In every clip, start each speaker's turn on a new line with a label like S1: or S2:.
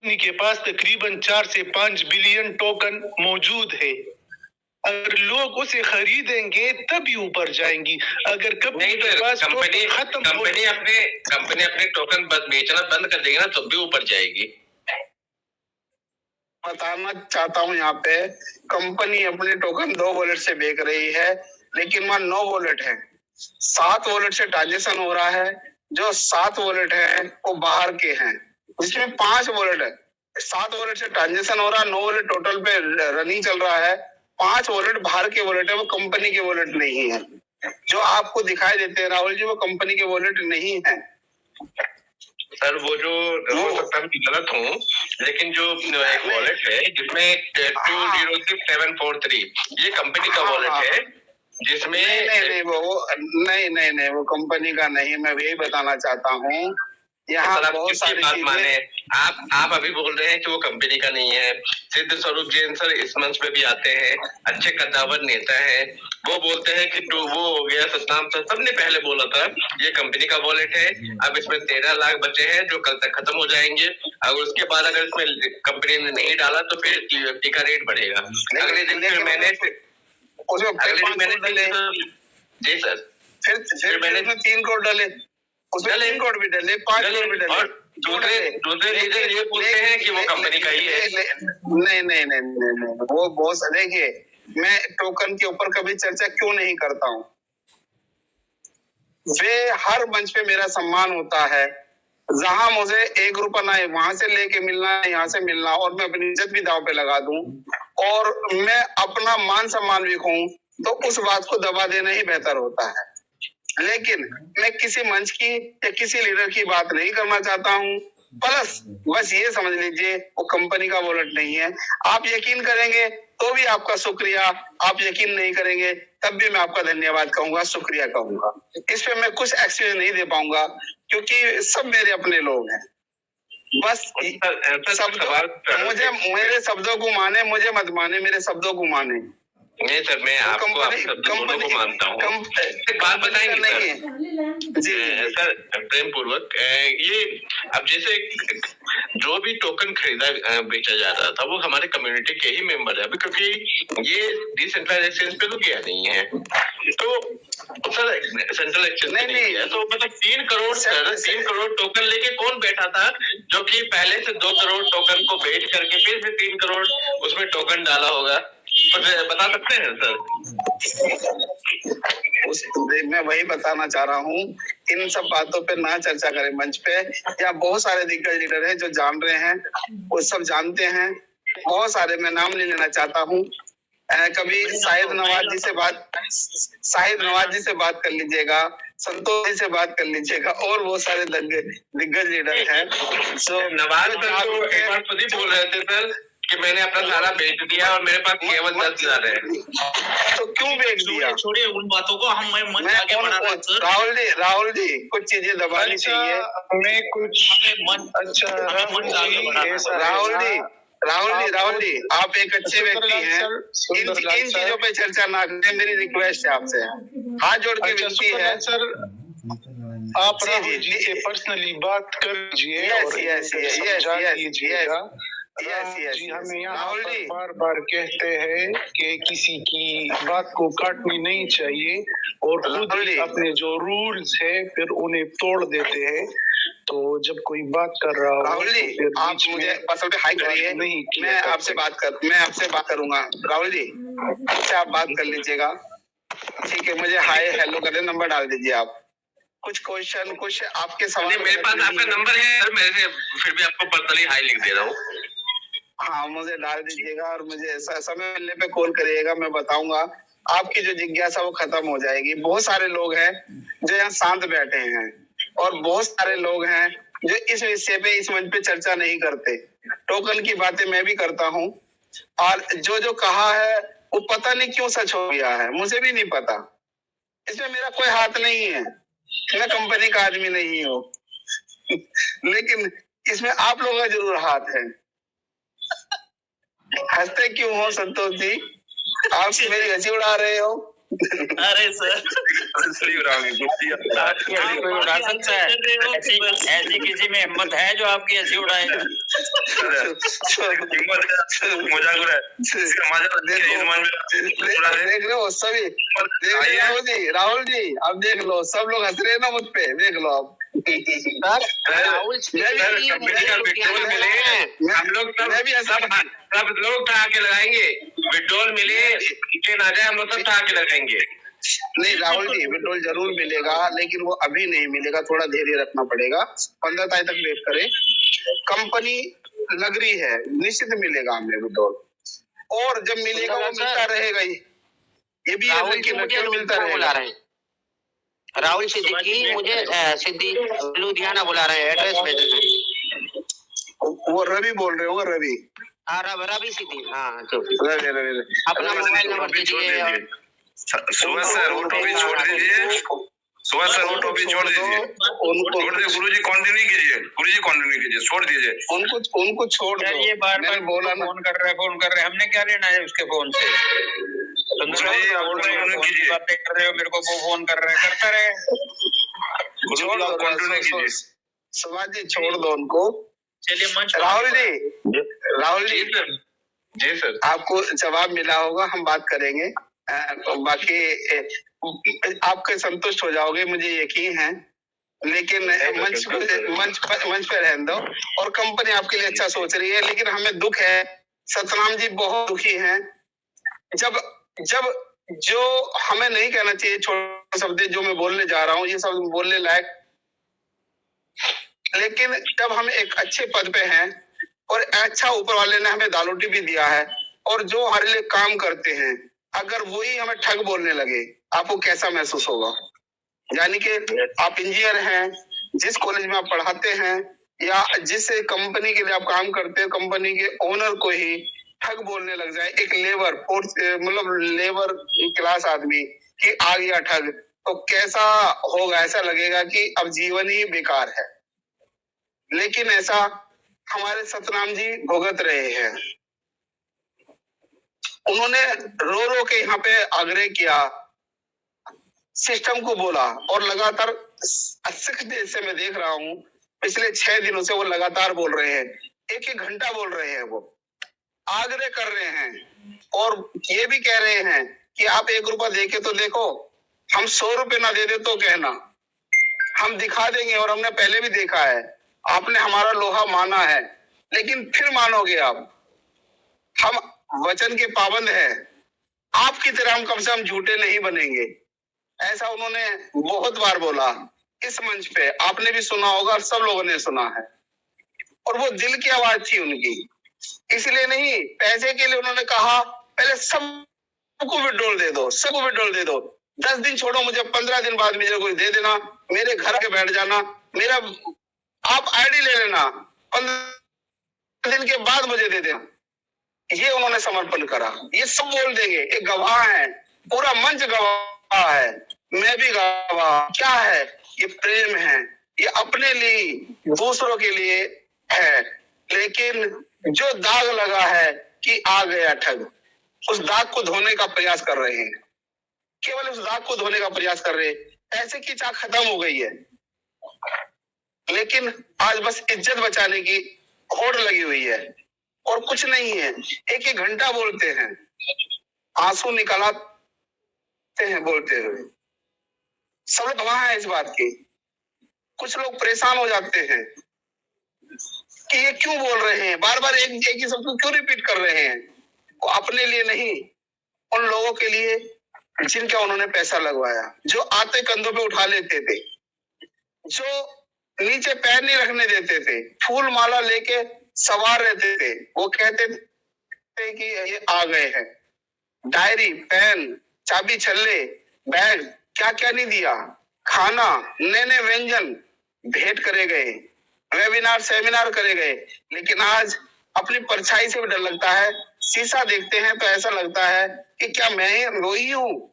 S1: के पास तकरीबन 4 से 5 बिलियन टोकन मौजूद है। अगर लोग उसे खरीदेंगे तभी ऊपर जाएंगी। अगर
S2: नहीं तो कंपनी अपने टोकन बेचना बंद कर देगी ना तब भी ऊपर जाएगी।
S3: बताना चाहता हूँ यहाँ पे कंपनी अपने टोकन 2 वॉलेट से बेच रही है, लेकिन वहाँ 9 वॉलेट है, 7 वॉलेट से ट्रांजेक्शन हो रहा है। जो 7 वॉलेट है वो बाहर के हैं, जिसमें 5 वॉलेट है। 7 वॉलेट से ट्रांजेक्शन हो रहा है, 9 वॉलेट टोटल पे रनिंग चल रहा है। 5 वॉलेट बाहर के वॉलेट है, वो कंपनी के वॉलेट नहीं है। जो आपको दिखाई देते हैं राहुल जी, वो कंपनी के वॉलेट नहीं है।
S2: सर वो जो हो सकता है गलत हूँ, लेकिन जो एक वॉलेट है जिसमें 206743 ये कंपनी का वॉलेट है, जिसमें
S3: नहीं वो कंपनी का नहीं। मैं यही बताना चाहता हूँ, यहाँ बहुत सारी
S2: बात माने। आप अभी बोल रहे हैं कि वो कंपनी का नहीं है। सिद्ध स्वरूप जैन सर इस मंच पे भी आते हैं, अच्छे कद्दावर नेता है। वो बोलते हैं कि वो हो गया सतनाम सर, सबने पहले बोला था ये कंपनी का वॉलेट है। अब इसमें 13 लाख बचे हैं जो कल तक खत्म हो जाएंगे। अगर उसके बाद अगर इसमें कंपनी ने नहीं डाला तो फिर टीएफटी का रेट बढ़ेगा। अगले दिन फिर मैंने जी सर
S3: फिर मैंने 3 करोड़ डाले, उसमें 3 करोड़ भी डाले, 5 करोड़ भी डाले।
S2: दूसरे लीडर ये बोलते हैं कि वो कंपनी का ही है।
S3: नहीं, वो बहुत देखिए, मैं टोकन के ऊपर कभी चर्चा क्यों नहीं करता हूँ। वे हर मंच पे मेरा सम्मान होता है। जहां मुझे 1 रुपया ना वहां से लेके मिलना, यहाँ से मिलना, और मैं अपनी इज्जत भी दांव पे लगा दूं और मैं अपना मान सम्मान भी खोऊं, तो उस बात को दबा देना ही बेहतर होता है। लेकिन मैं किसी मंच की या किसी लीडर की बात नहीं करना चाहता हूँ। प्लस बस ये समझ लीजिए वो कंपनी का वॉलेट नहीं है। आप यकीन करेंगे तो भी आपका शुक्रिया, आप यकीन नहीं करेंगे तब भी मैं आपका धन्यवाद कहूंगा, शुक्रिया कहूंगा। इस पे मैं कुछ एक्सक्यूज नहीं दे पाऊंगा क्योंकि सब मेरे अपने लोग हैं। बस मुझे मेरे शब्दों को माने, मुझे मत माने, मेरे शब्दों को माने।
S2: नहीं सर, मैं आपको दोनों को मानता हूँ। बात बताएंगे सर जी सर प्रेम पूर्वक। ये अब जैसे जो भी टोकन खरीदा बेचा जा रहा था वो हमारे कम्युनिटी के ही मेंबर है, क्योंकि ये डिसेंट्रलाइजेशन पे तो गया नहीं है। तो सर सेंट्रल एक्सचेंज नहीं है, तो मतलब 3 करोड़ टोकन लेके कौन बैठा था जो कि पहले से 2 करोड़ टोकन को बेच करके फिर से 3 करोड़ उसमें टोकन डाला होगा, बता सकते हैं सर?
S3: मैं वही बताना चाह रहा हूँ, इन सब बातों पे ना चर्चा करें मंच पे। या बहुत सारे दिग्गज लीडर हैं जो जान रहे हैं, वो सब जानते हैं। बहुत सारे, मैं नाम नहीं लेना चाहता हूँ। कभी शाहिद नवाज जी से बात कर लीजिएगा, संतोष जी से बात कर लीजिएगा, और बहुत सारे दिग्गज लीडर हैं।
S2: नवाज बोल रहे थे सर कि मैंने अपना सारा बेच दिया और मेरे पास केवल 10,000 है।
S3: तो क्यों बेच दिया?
S4: छोड़िए उन बातों को, हम मन आगे बढ़ा रहे हैं।
S3: राहुल जी कुछ चीजें दबानी चाहिए। राहुल जी आप एक अच्छे व्यक्ति हैं, इन चीजों पे चर्चा ना करें, मेरी रिक्वेस्ट है आपसे, हाथ जोड़ के विनती है
S1: सर। आप राहुल जी से पर्सनली बात कर लीजिए जी। हमें यहाँ पर बार बार कहते हैं कि किसी की बात को काटनी नहीं चाहिए और खुद अपने जो रूल्स है फिर उन्हें तोड़ देते हैं। तो जब कोई बात कर रहा हो
S3: राहुल जी तो आप मुझे पर्सनली हाई करिए, मैं आपसे बात करूंगा। राहुल जी आपसे आप बात कर लीजिएगा, ठीक है? मुझे हाई हेलो करने नंबर डाल दीजिए आप। कुछ क्वेश्चन, कुछ आपके सवाल।
S2: मेरे पास आपका नंबर है सर, मैं फिर भी आपको पर्सनली हाई लिख दे रहा हूँ।
S3: हाँ मुझे डाल दीजिएगा और मुझे समय मिलने पे कॉल करिएगा, मैं बताऊंगा। आपकी जो जिज्ञासा वो खत्म हो जाएगी। बहुत सारे लोग हैं जो यहाँ शांत बैठे हैं और बहुत सारे लोग हैं जो इस विषय पे, इस मंच पे चर्चा नहीं करते। टोकन की बातें मैं भी करता हूँ और जो कहा है वो पता नहीं क्यों सच हो गया है, मुझे भी नहीं पता। इसमें मेरा कोई हाथ नहीं है, मैं कंपनी का आदमी नहीं हूँ लेकिन इसमें आप लोगों का जरूर हाथ है। हंसते क्यों हो संतोष जी? आप मेरी हंसी उड़ा रहे हो,
S4: अरे सर
S2: सही उड़ाओगे
S5: आपकी हंसी कोई उड़ा सकता है? ऐसी किसी में हिम्मत है जो आपकी हंसी उड़ाए?
S2: हिम्मत है, मजाक उड़ा है, इसका मजाक
S3: देख रहे हो सभी, राहुल जी अब देख लो, सब लोग हंस रहे हैं ना मुझ पे, देख लो अब।
S5: राहुल
S2: कंपनी का विड्रॉल मिले, हम लोग सब लोग आके लगाएंगे, विड्रॉल मिले नीचे ना जाए, हम लोग सब आके लगाएंगे।
S3: नहीं राहुल जी, विड्रॉल जरूर मिलेगा, लेकिन वो अभी नहीं मिलेगा, थोड़ा धैर्य रखना पड़ेगा, 15 तारीख तक वेट करें। कंपनी लग रही है, निश्चित मिलेगा हमें विड्रॉल, और जब मिलेगा वो मिलता रहेगा ही, ये भी
S5: राहुल जी मुझे
S3: मिलता
S5: बुला रहे हैं, राहुल सिद्दीकी मुझे सिद्दीकी लुधियाना बुला रहे हैं, एड्रेस भेज रहे हैं।
S3: वो रवि बोल रहे हो, रवि
S5: रवि सिद्दीकी, हाँ
S3: रवि
S5: अपना मोबाइल नंबर दीजिए।
S2: सुबह सर वो टॉपिक छोड़ दीजिए, सुबह सर वो टॉपिक छोड़ दीजिए, गुरुजी कंटिन्यू कीजिए, गुरुजी कंटिन्यू कीजिए, छोड़ दीजिए
S3: उनको छोड़ दो।
S5: ये बार-बार बोला फोन कर रहे, हमने क्या लेना है उसके फोन से? बातें कर रहे हो, मेरे को वो फोन कर रहे, करता रहे,
S3: कंटिन्यू कीजिए। समाज जी छोड़ दो उनको।
S4: चलिए मंच।
S3: राहुल जी
S2: जी सर,
S3: आपको जवाब मिला होगा, हम बात करेंगे, बाकी आपके संतुष्ट हो जाओगे, मुझे यकीन है, लेकिन मंच पे रहने दो, और कंपनी आपके लिए अच्छा सोच रही है, लेकिन हमें दुख है, सतनाम जी बहुत दुखी हैं, जब जो हमें नहीं कहना चाहिए, छोटे शब्द जो मैं बोलने जा रहा हूँ, ये सब बोलने लायक, लेकिन जब हम एक अच्छे पद पे हैं और अच्छा ऊपर वाले ने हमें दालोटी भी दिया है, और जो हमारे लिए काम करते हैं, अगर वही हमें ठग बोलने लगे, आपको कैसा महसूस होगा? यानी कि आप इंजीनियर हैं, जिस कॉलेज में आप पढ़ाते हैं या जिस कंपनी के लिए आप काम करते हैं, कंपनी के ओनर को ही ठग बोलने लग जाए, एक लेबर मतलब लेबर क्लास आदमी कि आ गया ठग, तो कैसा होगा? ऐसा लगेगा कि अब जीवन ही बेकार है। लेकिन ऐसा हमारे सतनाम जी भुगत रहे हैं, उन्होंने रो रो के यहाँ पे आग्रह किया, सिस्टम को बोला, और लगातार 80 दिन से मैं देख रहा हूँ, पिछले 6 दिनों से वो लगातार बोल रहे हैं, 1-1 घंटा बोल रहे हैं, वो आग्रह कर रहे हैं, और ये भी कह रहे हैं कि आप 1 रुपया देके तो देखो, हम 100 रुपए ना दे दे तो कहना, हम दिखा देंगे, और हमने पहले भी देखा है, आपने हमारा लोहा माना है, लेकिन फिर मानोगे आप, हम वचन के पाबंद हैं, आपकी तरह हम कम से कम झूठे नहीं बनेंगे, ऐसा उन्होंने बहुत बार बोला इस मंच पे, आपने भी सुना होगा, सब लोगों ने सुना है, और वो दिल की आवाज थी उनकी, इसलिए नहीं, पैसे के लिए उन्होंने कहा पहले सबको विड्रॉल दे दो, सबको विड्रॉल दे दो, 10 दिन छोड़ो मुझे, 15 दिन बाद मुझे कोई दे देना, मेरे घर के बैठ जाना, मेरा आप आईडी ले लेना, 15 दिन के बाद मुझे दे देना, ये उन्होंने समर्पण करा, ये सब बोल देंगे, एक गवाह है, पूरा मंच गवाह है, मैं भी गवाह, क्या है ये? प्रेम है, ये अपने लिए दूसरों के लिए है, लेकिन जो दाग लगा है कि आ गया ठग, उस दाग को धोने का प्रयास कर रहे हैं, केवल उस दाग को धोने का प्रयास कर रहे हैं, ऐसे की चाक खत्म हो गई है, लेकिन आज बस इज्जत बचाने की होड़ लगी हुई है, और कुछ नहीं है, 1-1 घंटा बोलते हैं, आंसू निकालते हैं बोलते हुए, सब लोग गवाह है इस बात की, कुछ लोग परेशान हो जाते हैं कि ये क्यों बोल रहे हैं, बार बार एक ही सबको क्यों रिपीट कर रहे हैं, वो अपने लिए नहीं, उन लोगों के लिए जिनका उन्होंने पैसा लगवाया, जो आते कंधों पे उठा लेते थे, जो नीचे पैर नहीं रखने देते थे, फूल माला लेके सवार रहते थे, वो कहते थे कि ये आ गए हैं, डायरी, पेन, चाबी छल्ले, बैग, क्या क्या नहीं दिया, खाना, नए नए व्यंजन भेंट करे गए, वेबिनार सेमिनार करे गए, लेकिन आज अपनी परछाई से भी डर लगता है, शीशा देखते हैं तो ऐसा लगता है कि क्या मैं वही हूं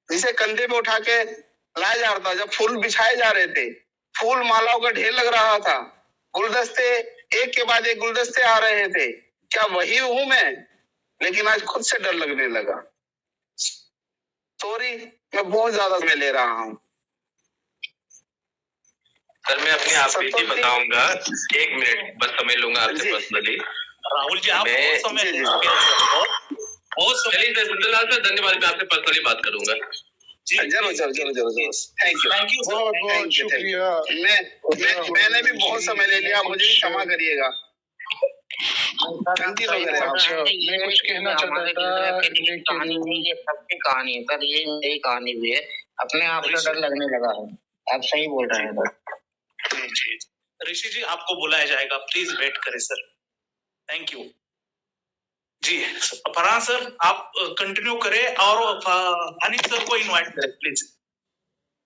S3: जिसे कंधे पे उठा के लाया जा रहा था, जब फूल बिछाए जा रहे थे, फूल मालाओं का ढेर लग रहा था, गुलदस्ते एक के बाद एक गुलदस्ते आ रहे थे, क्या वही हूं मैं? लेकिन आज खुद से डर लगने लगा। सॉरी, मैं बहुत ज्यादा समय ले रहा हूँ।
S2: सर मैं अपनी आप ही बताऊंगा, 1 मिनट बस समय लूंगा आपसे पर्सनली।
S4: राहुल जी, आप बहुत समय
S2: चलिए सर, सुंदरलाल सर धन्यवाद, मैं आपसे पर्सनली बात करूंगा।
S3: जरूर। थैंक यू,
S1: बहुत शुक्रिया।
S3: मैंने भी बहुत समय ले लिया, मुझे भी क्षमा करिएगा।
S1: मैं कुछ कहना चाहता था, लेकिन
S5: ये सबकी कहानी है सर, ये मेरी कहानी भी है। अपने आप से डर लगने लगा है। आप सही बोल रहे हैं सर।
S4: जी ऋषि जी, आपको बुलाया जाएगा, प्लीज वेट करें सर। थैंक यू जी। फरहान सर आप कंटिन्यू करें और अनिल सर को इनवाइट करें प्लीज।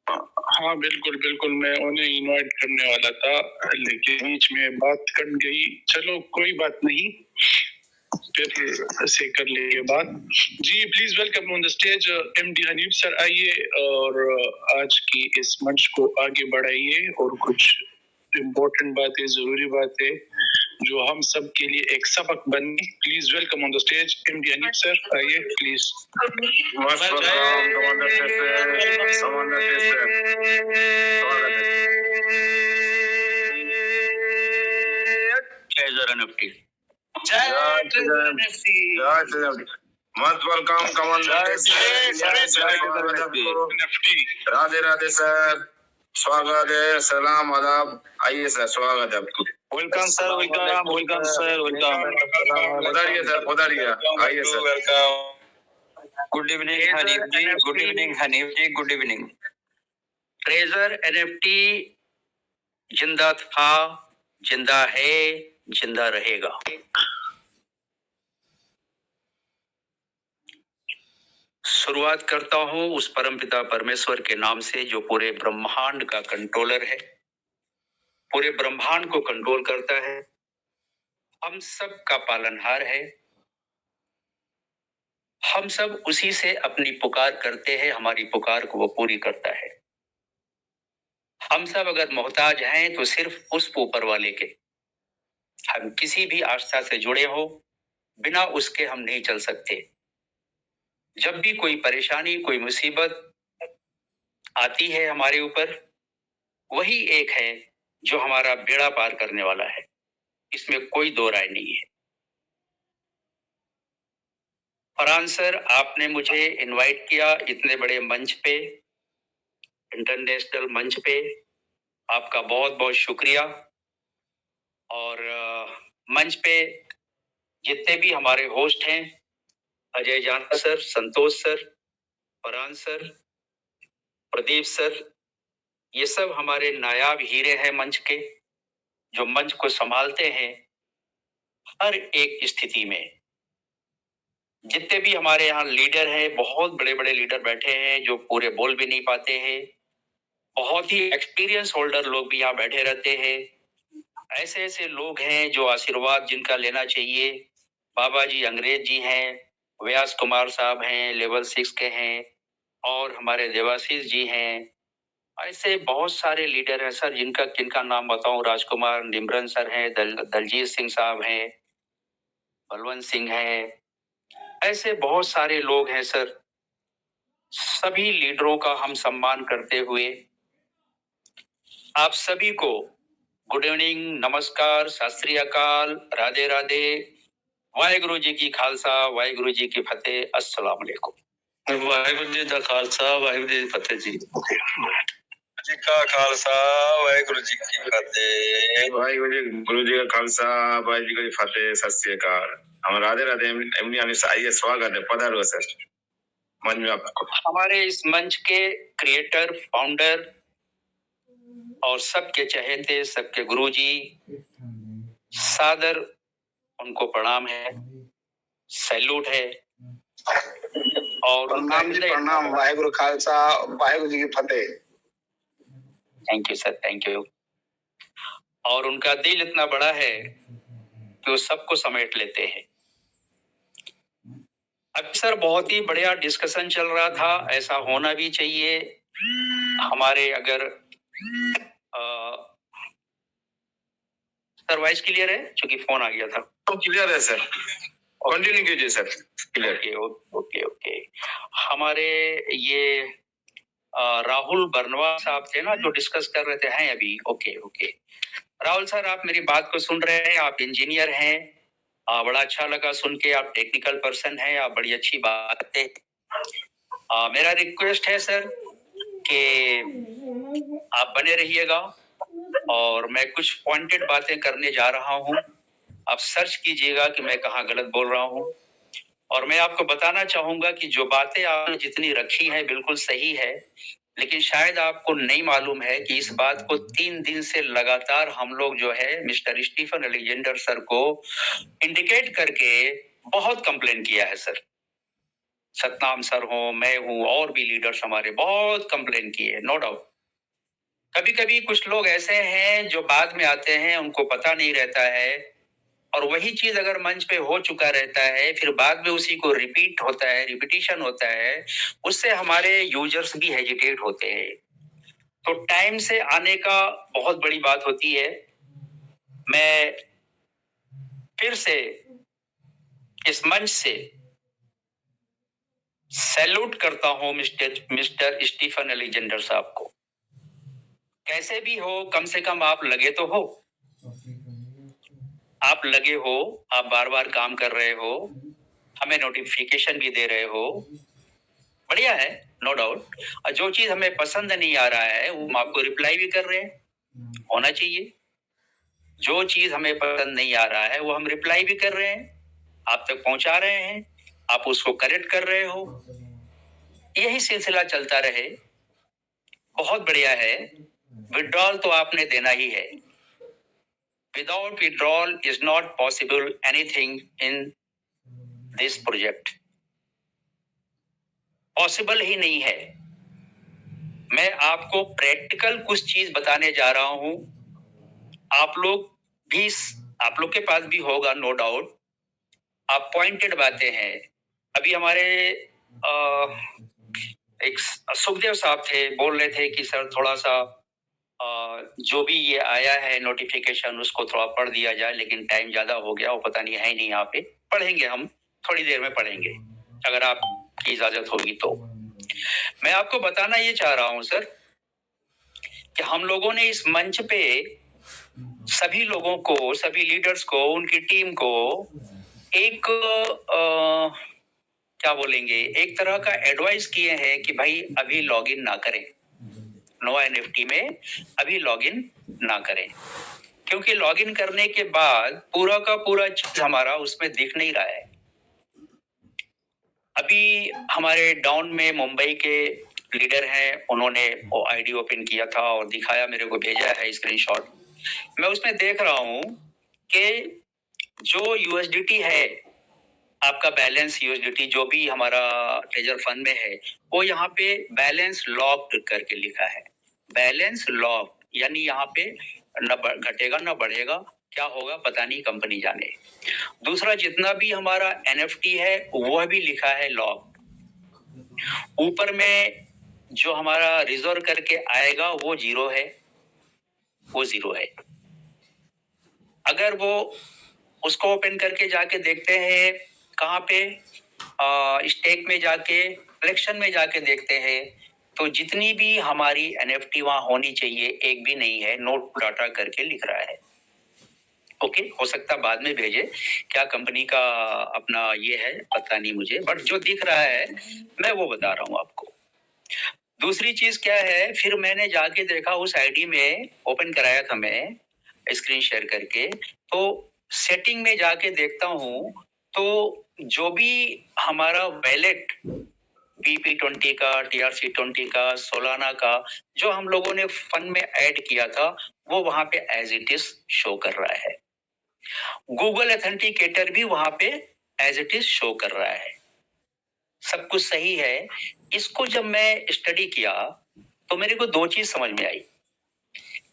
S1: हाँ बिल्कुल, मैं उन्हें इनवाइट करने वाला था, लेकिन बीच में बात कट गई। चलो कोई बात नहीं, फिर से कर लेंगे बात। जी please welcome on the stage MD Hanif sir, आइए और आज की इस मंच को आगे बढ़ाइए और कुछ इम्पोर्टेंट बातें, जरूरी बातें जो हम सब के लिए एक सबक बने। Please welcome on the stage MD Hanif sir, आइए प्लीज।
S3: मत welcome come. Radhe Radhe sir, स्वागत है, सलाम आदाब। आइए सर, स्वागत है आपको।
S4: Welcome sir, welcome sir, welcome.
S3: पधारिए सर, पधारिए, आइए sir.
S4: Welcome.
S5: Good evening Hanif ji, good evening Hanif ji, good evening. Treasure NFT जिंदा था, जिंदा है, जिंदा रहेगा। शुरुआत करता हूं उस परमपिता परमेश्वर के नाम से जो पूरे ब्रह्मांड का कंट्रोलर है, पूरे ब्रह्मांड को कंट्रोल करता है, हम सब का पालनहार है। हम सब उसी से अपनी पुकार करते हैं, हमारी पुकार को वो पूरी करता है। हम सब अगर मोहताज हैं तो सिर्फ उस ऊपर वाले के। हम किसी भी आस्था से जुड़े हो, बिना उसके हम नहीं चल सकते। जब भी कोई परेशानी, कोई मुसीबत आती है हमारे ऊपर, वही एक है जो हमारा बेड़ा पार करने वाला है, इसमें कोई दो राय नहीं है। फरहान सर, आपने मुझे इनवाइट किया इतने बड़े मंच पे, इंटरनेशनल मंच पे, आपका बहुत बहुत शुक्रिया। और मंच पे जितने भी हमारे होस्ट हैं, Ajay Jana sir, Santosh sir, Farhan sir, Pradeep sir, ये सब हमारे नायाब हीरे हैं मंच के, जो मंच को संभालते हैं हर एक स्थिति में। जितने भी हमारे यहाँ लीडर हैं, बहुत बड़े बड़े लीडर बैठे हैं जो पूरे बोल भी नहीं पाते हैं, बहुत ही एक्सपीरियंस होल्डर लोग भी यहाँ बैठे रहते हैं। ऐसे ऐसे लोग हैं जो आशीर्वाद जिनका लेना चाहिए। बाबा जी अंग्रेज जी हैं, व्यास कुमार साहब हैं, लेवल 6 के हैं, और हमारे देवाशीष जी हैं। ऐसे बहुत सारे लीडर हैं सर, जिनका नाम बताऊं, राजकुमार निमरन सर हैं, दलजीत सिंह साहब हैं, बलवंत सिंह हैं। ऐसे बहुत सारे लोग हैं सर। सभी लीडरों का हम सम्मान करते हुए आप सभी को गुड इवनिंग, नमस्कार, सत श्री अकाल, राधे राधे, वाहेगुरु जी की खालसा, वाहेगुरु जी की फतेह, अस्सलाम वालेकुम।
S4: वाहेगुरु जी का खालसा, वाहेगुरु जी की फतेह जी।
S3: जी का खालसा, वाहेगुरु जी की फतेह। वाहेगुरु जी, गुरु जी का खालसा, वाहेगुरु जी की फतेह, सत श्री अकाल। हम राधे राधे एमडी हनीफ, आइए, स्वागत है, पधारो सर मंच में आपको।
S5: हमारे इस मंच के क्रिएटर, फाउंडर और सबके चहेते, सबके गुरुजी, सादर उनको प्रणाम है, सैल्यूट है। और
S3: प्रणाम जी, प्रणाम, वाहेगुरु खालसा, वाहेगुरु जी की फतेह।
S5: Thank you sir, thank you. और उनका दिल इतना बड़ा है कि वो सबको समेट लेते हैं। अक्सर बहुत ही बढ़िया डिस्कशन चल रहा था, ऐसा होना भी चाहिए। हमारे अगर सर वॉइस क्लियर है, क्योंकि फोन आ गया था।
S3: तो क्लियर है सर।
S2: कंटिन्यू कीजिए सर।
S5: Okay okay okay. हमारे ये राहुल बर्नवा साहब थे ना जो डिस्कस कर रहे थे, हैं अभी? Okay okay. राहुल सर, आप मेरी बात को सुन रहे हैं, आप इंजीनियर हैं, बड़ा अच्छा लगा सुन के, आप टेक्निकल पर्सन हैं, आप बड़ी अच्छी बात है। मेरा रिक्वेस्ट है सर कि आप बने रहिएगा और मैं कुछ पॉइंटेड बातें करने जा रहा हूं, आप सर्च कीजिएगा कि मैं कहाँ गलत बोल रहा हूं। और मैं आपको बताना चाहूंगा कि जो बातें आपने जितनी रखी हैं बिल्कुल सही है, लेकिन शायद आपको नहीं मालूम है कि इस बात को 3 दिन से लगातार हम लोग जो है मिस्टर स्टीफन अलेक्जेंडर सर को इंडिकेट करके बहुत कंप्लेन किया है सर। सतनाम सर हो, मैं हूं, और भी लीडर्स हमारे बहुत कंप्लेन किए, नो डाउट। कभी कभी कुछ लोग ऐसे हैं जो बाद में आते हैं, उनको पता नहीं रहता है, और वही चीज अगर मंच पे हो चुका रहता है फिर बाद में उसी को रिपीट होता है, रिपीटिशन होता है, उससे हमारे यूजर्स भी हेजिटेट होते हैं। तो टाइम से आने का बहुत बड़ी बात होती है। मैं फिर से इस मंच से सैल्यूट करता हूं मिस्टर स्टीफन अलेक्जेंडर साहब को। कैसे भी हो, कम से कम आप लगे तो हो, आप लगे हो, आप बार बार काम कर रहे हो, हमें नोटिफिकेशन भी दे रहे हो, बढ़िया है, नो डाउट। और जो चीज हमें पसंद नहीं आ रहा है वो हम आपको रिप्लाई भी कर रहे हैं, होना चाहिए। जो चीज हमें पसंद नहीं आ रहा है वो हम रिप्लाई भी कर रहे हैं, आप तक पहुंचा रहे हैं, आप उसको करेक्ट कर रहे हो, यही सिलसिला चलता रहे, बहुत बढ़िया है। विड्रॉल तो आपने देना ही है। Without withdrawal is not possible anything in this project. Possible ही नहीं है। मैं आपको प्रैक्टिकल कुछ चीज बताने जा रहा हूं, आप लोग के पास भी होगा नो डाउट। आप पॉइंटेड बातें हैं। अभी हमारे एक सुखदेव साहब थे, बोल रहे थे कि सर थोड़ा सा जो भी ये आया है नोटिफिकेशन उसको थोड़ा पढ़ दिया जाए, लेकिन टाइम ज्यादा हो गया, वो पता नहीं है नहीं यहाँ पे, पढ़ेंगे हम थोड़ी देर में पढ़ेंगे अगर आपकी इजाजत होगी तो। मैं आपको बताना ये चाह रहा हूं सर कि हम लोगों ने इस मंच पे सभी लोगों को, सभी लीडर्स को, उनकी टीम को एक क्या बोलेंगे, एक तरह का एडवाइस किए हैं कि भाई अभी लॉगिन ना करें, नोवा एनएफटी में अभी लॉगिन ना करें, क्योंकि लॉगिन करने के बाद पूरा का पूरा चीज हमारा उसमें दिख नहीं रहा है। अभी हमारे डाउन में मुंबई के लीडर हैं, उन्होंने वो आईडी ओपन किया था और दिखाया, मेरे को भेजा है स्क्रीनशॉट। मैं उसमें देख रहा हूं कि जो यूएसडीटी है, आपका बैलेंस यूएसडीटी जो भी हमारा ट्रेजर फंड में है, वो यहाँ पे बैलेंस लॉक्ड करके लिखा है। बैलेंस लॉक्ड यानी यहाँ पे न घटेगा न बढ़ेगा, क्या होगा पता नहीं, कंपनी जाने। दूसरा, जितना भी हमारा एनएफटी है वह भी लिखा है लॉक्ड। ऊपर में जो हमारा रिजर्व करके आएगा वो जीरो है, वो जीरो है। अगर वो उसको ओपन करके जाके देखते हैं कहाँ पे, स्टेक में जाके, कलेक्शन में जाके देखते हैं, तो जितनी भी हमारी एनएफटी वहां होनी चाहिए एक भी नहीं है, नोट डाटा करके लिख रहा है। ओके, हो सकता बाद में भेजे, क्या कंपनी का अपना ये है पता नहीं मुझे, बट जो दिख रहा है मैं वो बता रहा हूं आपको। दूसरी चीज क्या है, फिर मैंने जाके देखा, उस आईडी में ओपन कराया था मैं स्क्रीन शेयर करके, तो सेटिंग में जाके देखता हूं तो जो भी हमारा वैलेट BP20 का, TRC20 का, सोलाना का जो हम लोगों ने फंड में ऐड किया था वो वहां पे एज इट इज शो कर रहा है। गूगल ऑथेंटिकेटर भी वहां पे एज इट इज शो कर रहा है, सब कुछ सही है। इसको जब मैं स्टडी किया तो मेरे को दो चीज समझ में आई।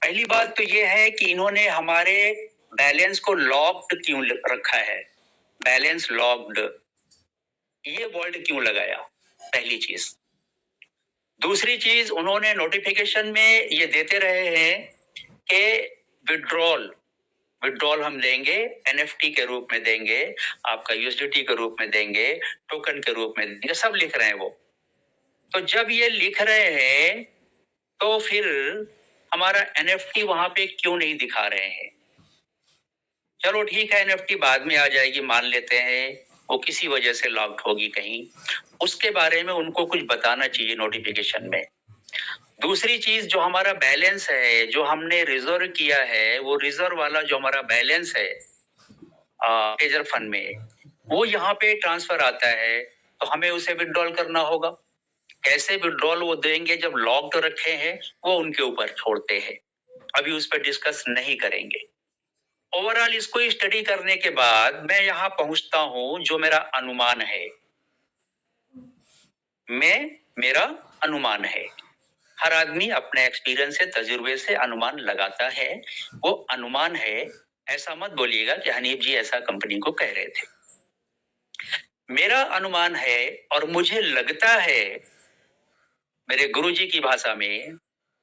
S5: पहली बात तो ये है कि इन्होंने हमारे बैलेंस को लॉक्ड क्यों रखा है, बैलेंस लॉक्ड, ये वर्ड क्यों लगाया, पहली चीज। दूसरी चीज, उन्होंने नोटिफिकेशन में ये देते रहे हैं कि विड्रॉल विड्रॉल हम देंगे, एनएफटी के रूप में देंगे, आपका यूएसडीटी के रूप में देंगे, टोकन के रूप में देंगे, सब लिख रहे हैं वो। तो जब ये लिख रहे हैं तो फिर हमारा एनएफटी वहां पे क्यों नहीं दिखा रहे हैं? चलो ठीक है, एनएफटी बाद में आ जाएगी, मान लेते हैं वो किसी वजह से लॉक्ड होगी कहीं, उसके बारे में उनको कुछ बताना चाहिए नोटिफिकेशन में। दूसरी चीज, जो हमारा बैलेंस है, जो हमने रिजर्व किया है, वो रिजर्व वाला जो हमारा बैलेंस है ट्रेजर फंड में, वो यहाँ पे ट्रांसफर आता है, तो हमें उसे विड्रॉल करना होगा। कैसे विड्रॉल वो देंगे जब लॉक्ड रखे हैं, वो उनके ऊपर छोड़ते हैं, अभी उस पर डिस्कस नहीं करेंगे। ओवरऑल इसको स्टडी करने के बाद मैं यहाँ पहुंचता हूं, जो मेरा अनुमान है, मेरा अनुमान है। हर आदमी अपने एक्सपीरियंस से, तजुर्बे से अनुमान लगाता है, वो अनुमान है। ऐसा मत बोलिएगा कि हनीफ जी ऐसा कंपनी को कह रहे थे। मेरा अनुमान है और मुझे लगता है, मेरे गुरुजी की भाषा में,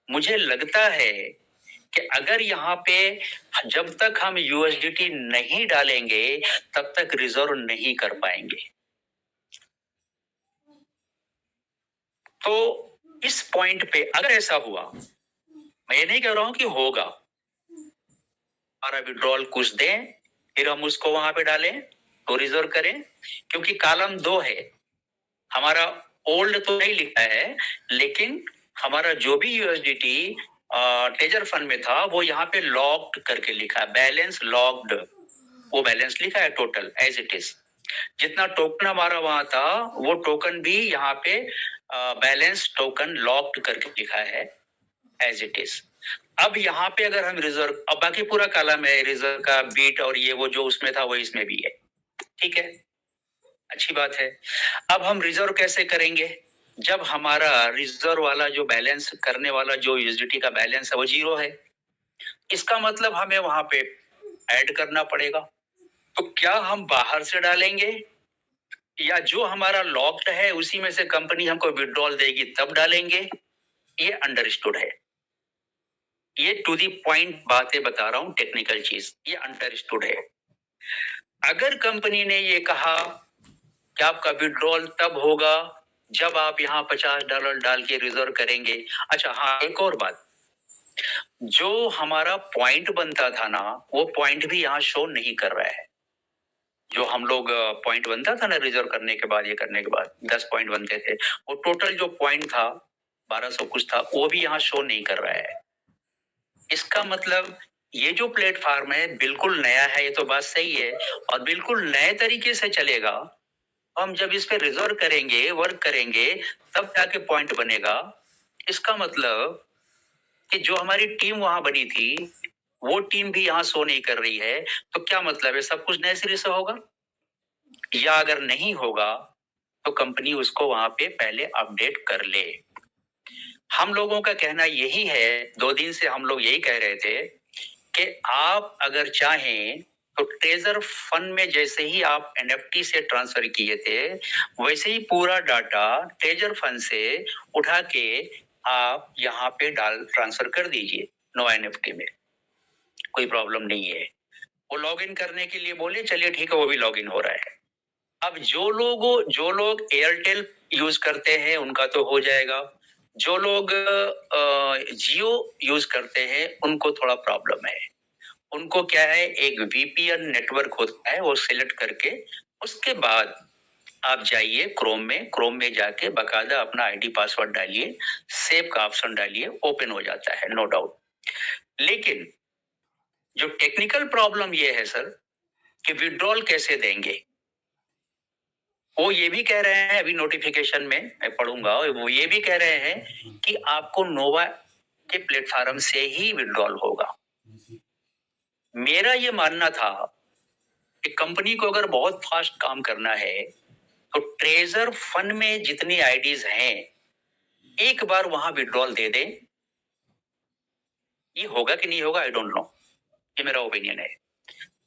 S5: मुझे लगता है कि अगर यहाँ पे जब तक हम यूएसडीटी नहीं डालेंगे तब तक रिजर्व नहीं कर पाएंगे। तो इस पॉइंट पे अगर ऐसा हुआ, मैं ये नहीं कह रहा हूं कि होगा, हमारा विड्रॉल कुछ दें, फिर हम उसको वहां पे डालें तो रिजर्व करें, क्योंकि कॉलम 2 है हमारा, ओल्ड तो नहीं लिखा है, लेकिन हमारा जो भी यूएसडीटी ट्रेजर फंड में था वो यहाँ पे लॉक्ड करके लिखा है, बैलेंस लॉक्ड, वो बैलेंस लिखा है टोटल एज इट इज। जितना टोकन हमारा वहां था वो टोकन भी यहाँ पे बैलेंस टोकन लॉक्ड करके लिखा है एज इट इज। अब यहाँ पे अगर हम रिजर्व, अब बाकी पूरा कॉलम है रिजर्व का, बीट और ये वो जो उसमें था वो इसमें भी है, ठीक है, अच्छी बात है। अब हम रिजर्व कैसे करेंगे? जब हमारा रिजर्व वाला जो बैलेंस करने वाला जो यूएसडीटी का बैलेंस है वो 0 है, इसका मतलब हमें वहां पे ऐड करना पड़ेगा। तो क्या हम बाहर से डालेंगे या जो हमारा लॉक्ड है उसी में से कंपनी हमको विड्रॉल देगी तब डालेंगे? ये अंडरस्टूड है, ये टू दी पॉइंट बातें बता रहा हूं, टेक्निकल चीज, ये अंडरस्टूड है। अगर कंपनी ने ये कहा कि आपका विड्रॉल तब होगा जब आप यहाँ $50 डाल के रिजर्व करेंगे। अच्छा हाँ, एक और बात, जो हमारा पॉइंट बनता था ना, वो पॉइंट भी यहाँ शो नहीं कर रहा है। जो हम लोग पॉइंट बनता था ना रिजर्व करने के बाद, ये करने के बाद 10 पॉइंट बनते थे, वो टोटल जो पॉइंट था 1200 कुछ था, वो भी यहाँ शो नहीं कर रहा है। इसका मतलब ये जो प्लेटफॉर्म है बिल्कुल नया है, ये तो बात सही है, और बिल्कुल नए तरीके से चलेगा। हम जब इस पे रिजर्व करेंगे, वर्क करेंगे, तब जाके पॉइंट बनेगा। इसका मतलब कि जो हमारी टीम वहां बनी थी वो टीम भी यहाँ शो नहीं कर रही है, तो क्या मतलब है, सब कुछ नए सिरे से होगा? या अगर नहीं होगा तो कंपनी उसको वहां पे पहले अपडेट कर ले। हम लोगों का कहना यही है, 2 दिन से हम लोग यही कह रहे थे कि आप अगर चाहें तो ट्रेजर फंड में जैसे ही आप एनएफटी से ट्रांसफर किए थे, वैसे ही पूरा डाटा ट्रेजर फंड से उठा के आप यहाँ पे ट्रांसफर कर दीजिए नो एनएफटी में, कोई प्रॉब्लम नहीं है। वो लॉगिन करने के लिए बोले, चलिए ठीक है, वो भी लॉगिन हो रहा है। अब जो लोग एयरटेल यूज करते हैं उनका तो हो जाएगा, जो लोग जियो यूज करते हैं उनको थोड़ा प्रॉब्लम है। उनको क्या है, एक वीपीएन नेटवर्क होता है, वो सिलेक्ट करके उसके बाद आप जाइए क्रोम में जाके बकायदा अपना आईडी पासवर्ड डालिए, सेव का ऑप्शन डालिए, ओपन हो जाता है, नो डाउट। लेकिन जो टेक्निकल प्रॉब्लम ये है सर कि विड्रॉल कैसे देंगे, वो ये भी कह रहे हैं, अभी नोटिफिकेशन में मैं पढ़ूंगा, वो ये भी कह रहे हैं कि आपको नोवा के प्लेटफॉर्म से ही विड्रॉल होगा। मेरा ये मानना था कि कंपनी को अगर बहुत फास्ट काम करना है तो ट्रेजर फंड में जितनी आईडीज हैं एक बार वहां विड्रॉल दे दे। ये होगा कि नहीं होगा आई डोंट नो, ये मेरा ओपिनियन है।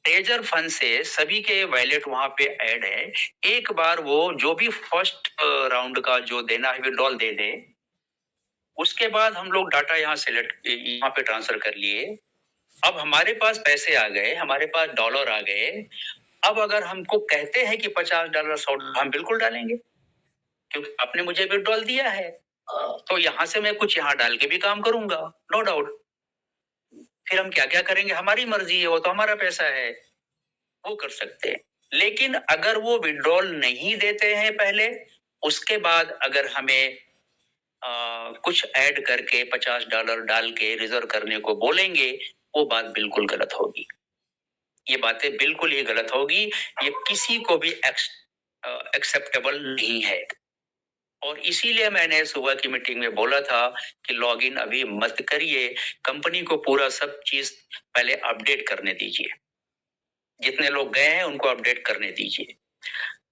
S5: ट्रेजर फंड से सभी के वैलेट वहां पे ऐड है, एक बार वो जो भी फर्स्ट राउंड का जो देना है विड्रॉल दे दे। उसके बाद हम लोग डाटा यहाँ सिलेक्ट, यहाँ पे ट्रांसफर कर लिए, अब हमारे पास पैसे आ गए, हमारे पास डॉलर आ गए। अब अगर हमको कहते हैं कि $50 $100, हम बिल्कुल डालेंगे, क्योंकि आपने मुझे विड्रॉल दिया है। तो यहां से मैं कुछ यहां डाल के भी काम करूंगा, नो डाउट। फिर हम क्या क्या करेंगे, हमारी मर्जी है, वो तो हमारा पैसा है, वो कर सकते हैं। लेकिन अगर वो विड्रॉल नहीं देते हैं पहले, उसके बाद अगर हमें कुछ ऐड करके $50 डाल के रिजर्व करने को बोलेंगे, वो बात बिल्कुल गलत होगी। ये बातें बिल्कुल ही गलत होगी, ये किसी को भी एक्सेप्टेबल नहीं है। और इसीलिए मैंने सुबह की मीटिंग में बोला था कि लॉगिन अभी मत करिए, कंपनी को पूरा सब चीज पहले अपडेट करने दीजिए, जितने लोग गए हैं उनको अपडेट करने दीजिए,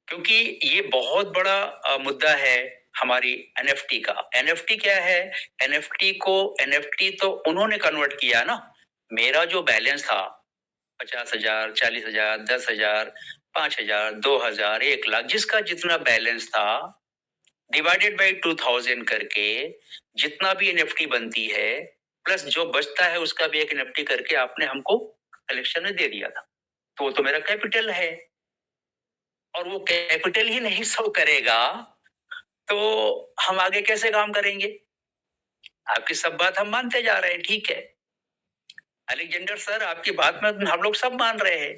S5: क्योंकि ये बहुत बड़ा मुद्दा है हमारी एनएफटी का। एनएफटी क्या है? एनएफटी तो उन्होंने कन्वर्ट किया ना। मेरा जो बैलेंस था 50,000, 40,000, 10,000, 5,000, 2,000, 1,00,000, जिसका जितना बैलेंस था डिवाइडेड बाई 2000 करके जितना भी एनएफटी बनती है, प्लस जो बचता है उसका भी एक एनएफटी करके आपने हमको कलेक्शन में दे दिया था। तो वो तो मेरा कैपिटल है, और वो कैपिटल ही नहीं शो करेगा तो हम आगे कैसे काम करेंगे? आपकी सब बात हम मानते जा रहे हैं, ठीक है अलेक्जेंडर सर, आपकी बात में हम लोग सब मान रहे हैं,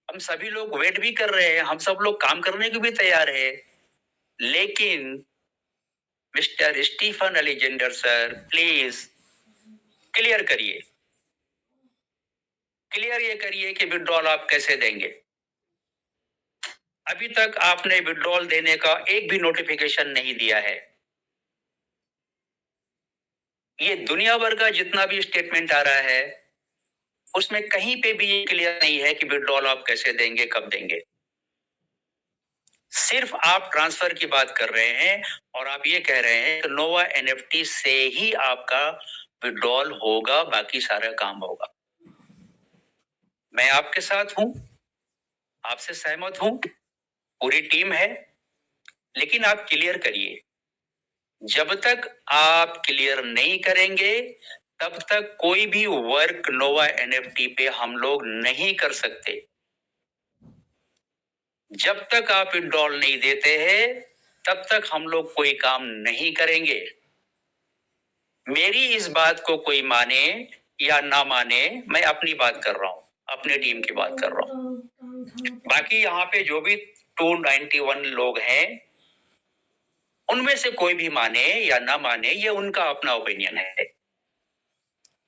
S5: हम सभी लोग वेट भी कर रहे हैं, हम सब लोग काम करने को भी तैयार है। लेकिन mister Stephen Alexander sir, please clear करिए, क्लियर ये करिए कि विड्रॉल आप कैसे देंगे। अभी तक आपने विड्रॉल देने का एक भी नोटिफिकेशन नहीं दिया है। ये दुनिया भर का जितना भी स्टेटमेंट आ रहा है उसमें कहीं पे भी ये क्लियर नहीं है कि विड्रॉल आप कैसे देंगे, कब देंगे। सिर्फ आप ट्रांसफर की बात कर रहे हैं और आप ये कह रहे हैं कि नोवा एनएफटी से ही आपका विड्रॉल होगा, बाकी सारा काम होगा। मैं आपके साथ हूं, आपसे सहमत हूं, पूरी टीम है, लेकिन आप क्लियर करिए। जब तक आप क्लियर नहीं करेंगे तब तक कोई भी वर्क नोवा एनएफटी पे हम लोग नहीं कर सकते। जब तक आप विड्रॉल नहीं देते हैं तब तक हम लोग कोई काम नहीं करेंगे। मेरी इस बात को कोई माने या ना माने, मैं अपनी बात कर रहा हूं, अपनी टीम की बात कर रहा हूं। बाकी यहाँ पे जो भी 291 लोग हैं उनमें से कोई भी माने या ना माने, ये उनका अपना ओपिनियन है।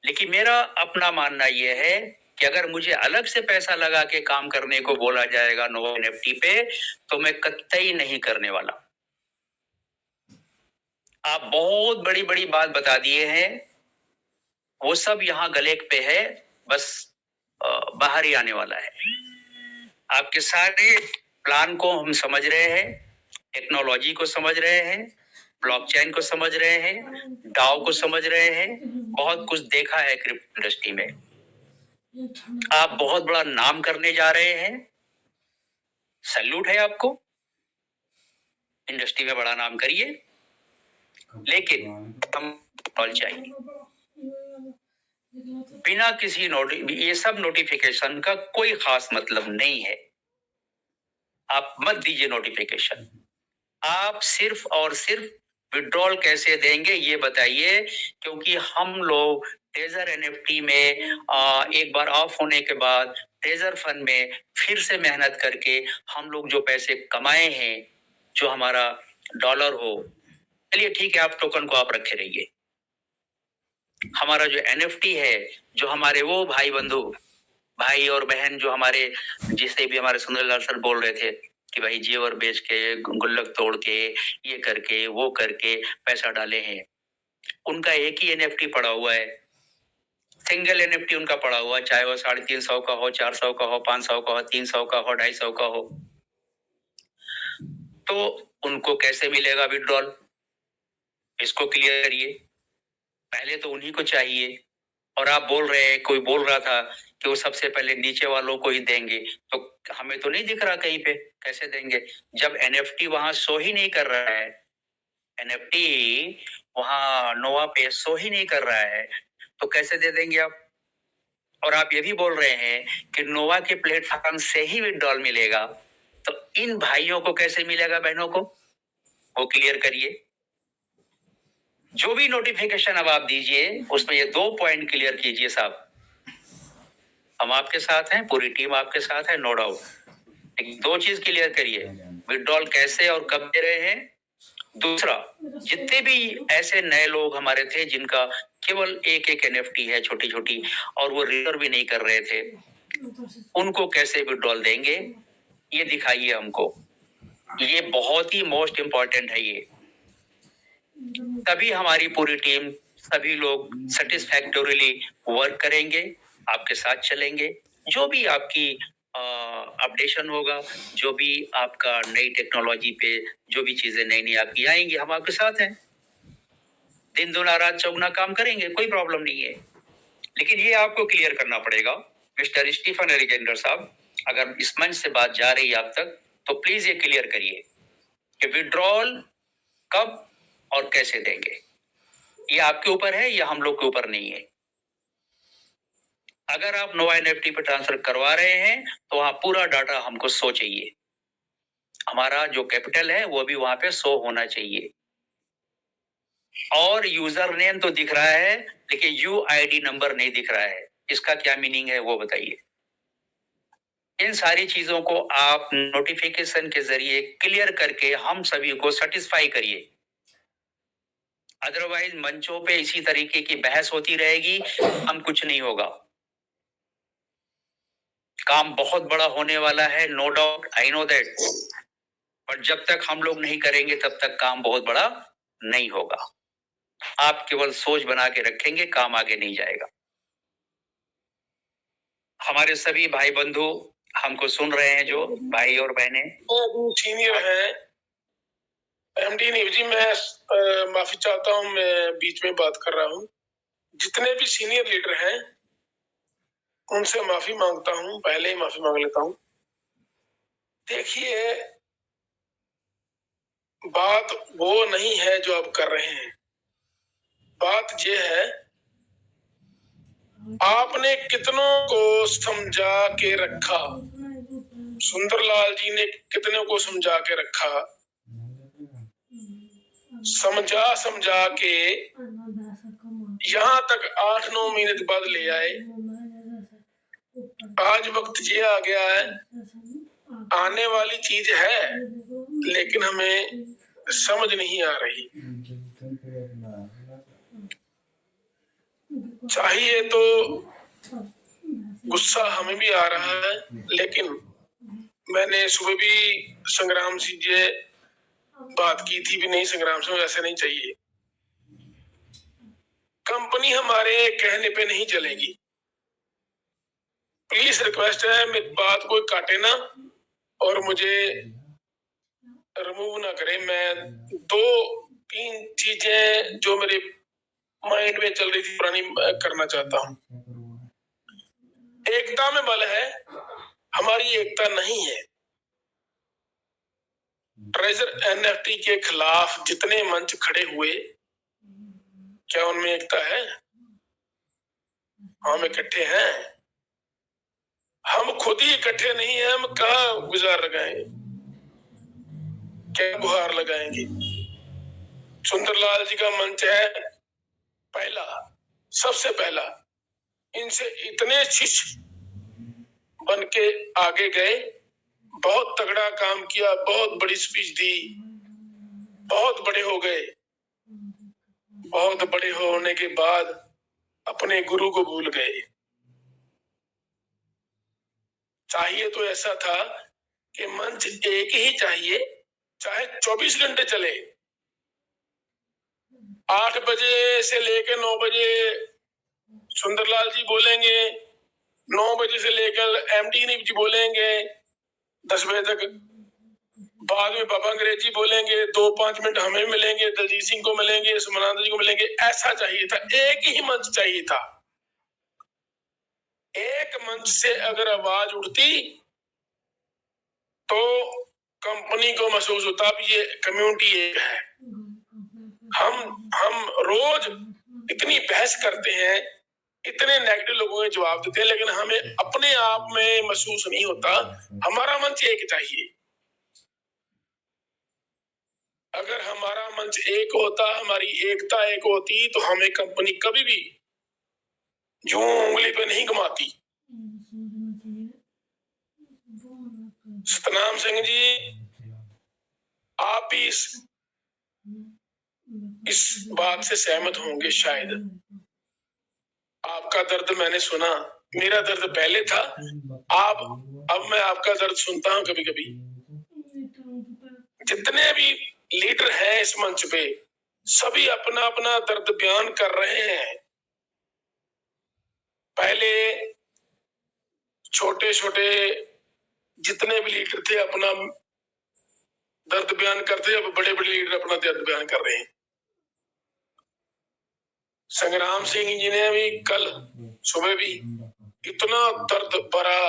S5: लेकिन मेरा अपना मानना यह है कि अगर मुझे अलग से पैसा लगा के काम करने को बोला जाएगा नोवा एनएफटी पे, तो मैं कतई नहीं करने वाला। आप बहुत बड़ी बड़ी बात बता दिए हैं, वो सब यहाँ गले पे है, बस बाहर ही आने वाला है। आपके सारे प्लान को हम समझ रहे हैं, टेक्नोलॉजी को समझ रहे हैं, ब्लॉकचेन को समझ रहे हैं, डाओ को समझ रहे हैं, बहुत कुछ देखा है क्रिप्टो इंडस्ट्री में। आप बहुत बड़ा नाम करने जा रहे हैं, सैल्यूट है आपको, इंडस्ट्री में बड़ा नाम करिए, लेकिन हम चाहिए बिना किसी ये सब नोटिफिकेशन का कोई खास मतलब नहीं है। आप मत दीजिए नोटिफिकेशन, आप सिर्फ और सिर्फ विड्रॉल कैसे देंगे ये बताइए, क्योंकि हम लोग ट्रेजर एनएफटी में एक बार ऑफ होने के बाद ट्रेजर फंड में फिर से मेहनत करके हम लोग जो पैसे कमाए हैं, जो हमारा डॉलर हो, चलिए ठीक है आप टोकन को आप रखे रहिए। हमारा जो एनएफटी है, जो हमारे वो भाई बंधु, भाई और बहन जो हमारे, जिससे भी हमारे सुंदरलाल सर बोल रहे थे कि भाई जेवर बेच के, गुल्लक तोड़ के, ये करके वो करके पैसा डाले हैं, उनका एक ही एनएफटी पड़ा हुआ है, सिंगल एनएफटी उनका पड़ा हुआ, चाहे वो 350 का हो, 400 का हो, 500 का हो, 300 का हो, 250 का हो, तो उनको कैसे मिलेगा विड्रॉल? इसको क्लियर करिए। पहले तो उन्हीं को चाहिए, और आप बोल रहे हैं, कोई बोल रहा था कि वो सबसे पहले नीचे वालों को ही देंगे, तो हमें तो नहीं दिख रहा कहीं पे कैसे देंगे, जब एनएफटी वहां शो ही नहीं कर रहा है, एनएफटी वहां नोवा पे शो ही नहीं कर रहा है, तो कैसे दे देंगे आप? और आप ये भी बोल रहे हैं कि नोवा के प्लेटफॉर्म से ही विड्रॉल मिलेगा, तो इन भाइयों को कैसे मिलेगा, बहनों को, वो क्लियर करिए। जो भी नोटिफिकेशन अब आप दीजिए उसमें ये 2 पॉइंट क्लियर कीजिए साहब। हम आपके साथ हैं, पूरी टीम आपके साथ है, नो डाउट, लेकिन 2 चीज क्लियर करिए, विड्रॉल कैसे और कब दे रहे हैं। दूसरा, जितने भी ऐसे नए लोग हमारे थे जिनका केवल एक NFT है छोटी छोटी और वो रिजर्व भी नहीं कर रहे थे, उनको कैसे विड्रॉल देंगे ये दिखाइए हमको। ये बहुत ही मोस्ट इंपॉर्टेंट है ये। तभी हमारी पूरी टीम, सभी लोग सेटिस्फैक्टोरीली वर्क करेंगे, आपके साथ चलेंगे। जो भी आपकी अपडेशन होगा, जो भी आपका नई टेक्नोलॉजी पे जो भी चीजें नई नई आपकी आएंगी, हम आपके साथ हैं। दिन दुना रात चौगुना काम करेंगे, कोई प्रॉब्लम नहीं है। लेकिन ये आपको क्लियर करना पड़ेगा मिस्टर स्टीफन एलेक्जेंडर साहब, अगर इस मंच से बात जा रही है आप तक, तो प्लीज ये क्लियर करिए कि विड्रॉल कब और कैसे देंगे। ये आपके ऊपर है, या हम लोग के ऊपर नहीं है। अगर आप नोवा NFT पे ट्रांसफर करवा रहे हैं तो वहां पूरा डाटा हमको शो चाहिए, हमारा जो कैपिटल है वो भी वहां पे शो होना चाहिए। और यूजर नेम तो दिख रहा है लेकिन UID नंबर नहीं दिख रहा है, इसका क्या मीनिंग है वो बताइए। इन सारी चीजों को आप नोटिफिकेशन के जरिए क्लियर करके हम सभी को सेटिस्फाई करिए। अदरवाइज मंचों पे इसी तरीके की बहस होती रहेगी, हम कुछ नहीं होगा। काम बहुत बड़ा होने वाला है, no doubt, I know that, पर जब तक हम लोग नहीं करेंगे तब तक काम बहुत बड़ा नहीं होगा। आप केवल सोच बना के रखेंगे, काम आगे नहीं जाएगा। हमारे सभी भाई बंधु हमको सुन रहे हैं, जो भाई और बहनें
S6: सीनियर हैं, MD नीव जी, मैं माफी चाहता हूं, मैं बीच में बात कर रहा हूं। जितने भी सीनियर लीडर हैं उनसे माफी मांगता हूं, पहले ही माफी मांग लेता हूं। देखिए, बात वो नहीं है जो आप कर रहे हैं, बात ये है आपने कितनों को समझा के रखा। सुंदरलाल जी ने कितनों को समझा के रखा, समझा के यहाँ तक 8-9 महीने के बाद ले आए। आज वक्त ये आ गया है, आने वाली चीज है लेकिन हमें समझ नहीं आ रही। चाहिए तो गुस्सा हमें भी आ रहा है, लेकिन मैंने सुबह भी संग्राम से ये बात की थी भी, नहीं संग्राम से ऐसे नहीं चाहिए। कंपनी हमारे कहने पे नहीं चलेगी। प्लीज रिक्वेस्ट है, मेरी बात कोई काटे ना और मुझे रिमूव ना करे। मैं 2-3 चीजें जो मेरे माइंड में चल रही थी पुरानी करना चाहता हूं। एकता में बल है, हमारी एकता नहीं है। ट्रेजर NFT के खिलाफ जितने मंच खड़े हुए, क्या उनमें एकता है? हम इकट्ठे हैं? हम खुद ही इकट्ठे नहीं है, हम कहाँ गुजार लगाएंगे, क्या गुहार लगाएंगे? सुंदरलाल जी का मंच है पहला, सबसे पहला। इनसे इतने शिष्य बन के आगे गए, बहुत तगड़ा काम किया, बहुत बड़ी स्पीच दी, बहुत बड़े हो गए। बहुत बड़े होने के बाद अपने गुरु को भूल गए। चाहिए तो ऐसा था कि मंच एक ही चाहिए, चाहे 24 घंटे चले। 8 बजे से लेकर 9 बजे सुंदरलाल जी बोलेंगे, 9 बजे से लेकर MD नीव जी बोलेंगे, 10 बजे तक बाद में बाबा अंग्रेजी बोलेंगे, 2-5 मिनट हमें मिलेंगे, दलजीत सिंह को मिलेंगे, सुमनानंद जी को मिलेंगे। ऐसा चाहिए था, एक ही मंच चाहिए था। एक मंच से अगर आवाज उठती तो कंपनी को महसूस होता भी ये कम्युनिटी एक है। हम रोज इतनी बहस करते हैं इतने नेगेटिव लोगों के जवाब देते हैं, लेकिन हमें अपने आप में महसूस नहीं होता। हमारा मंच एक चाहिए। अगर हमारा मंच एक होता, हमारी एकता एक होती, तो हमें कंपनी कभी भी यूं उंगली पे नहीं घुमाती। सतनाम सिंह जी, आप भी इस बात से सहमत होंगे शायद। आपका दर्द मैंने सुना, मेरा दर्द पहले था, अब मैं आपका दर्द सुनता हूं कभी कभी। जितने भी लीडर हैं इस मंच पे, सभी अपना अपना दर्द बयान कर रहे हैं। पहले छोटे छोटे जितने भी लीडर थे अपना दर्द बयान करते, अब बड़े बड़े लीडर अपना दर्द बयान कर रहे हैं। संग्राम सिंह जी ने भी कल सुबह भी इतना दर्द भरा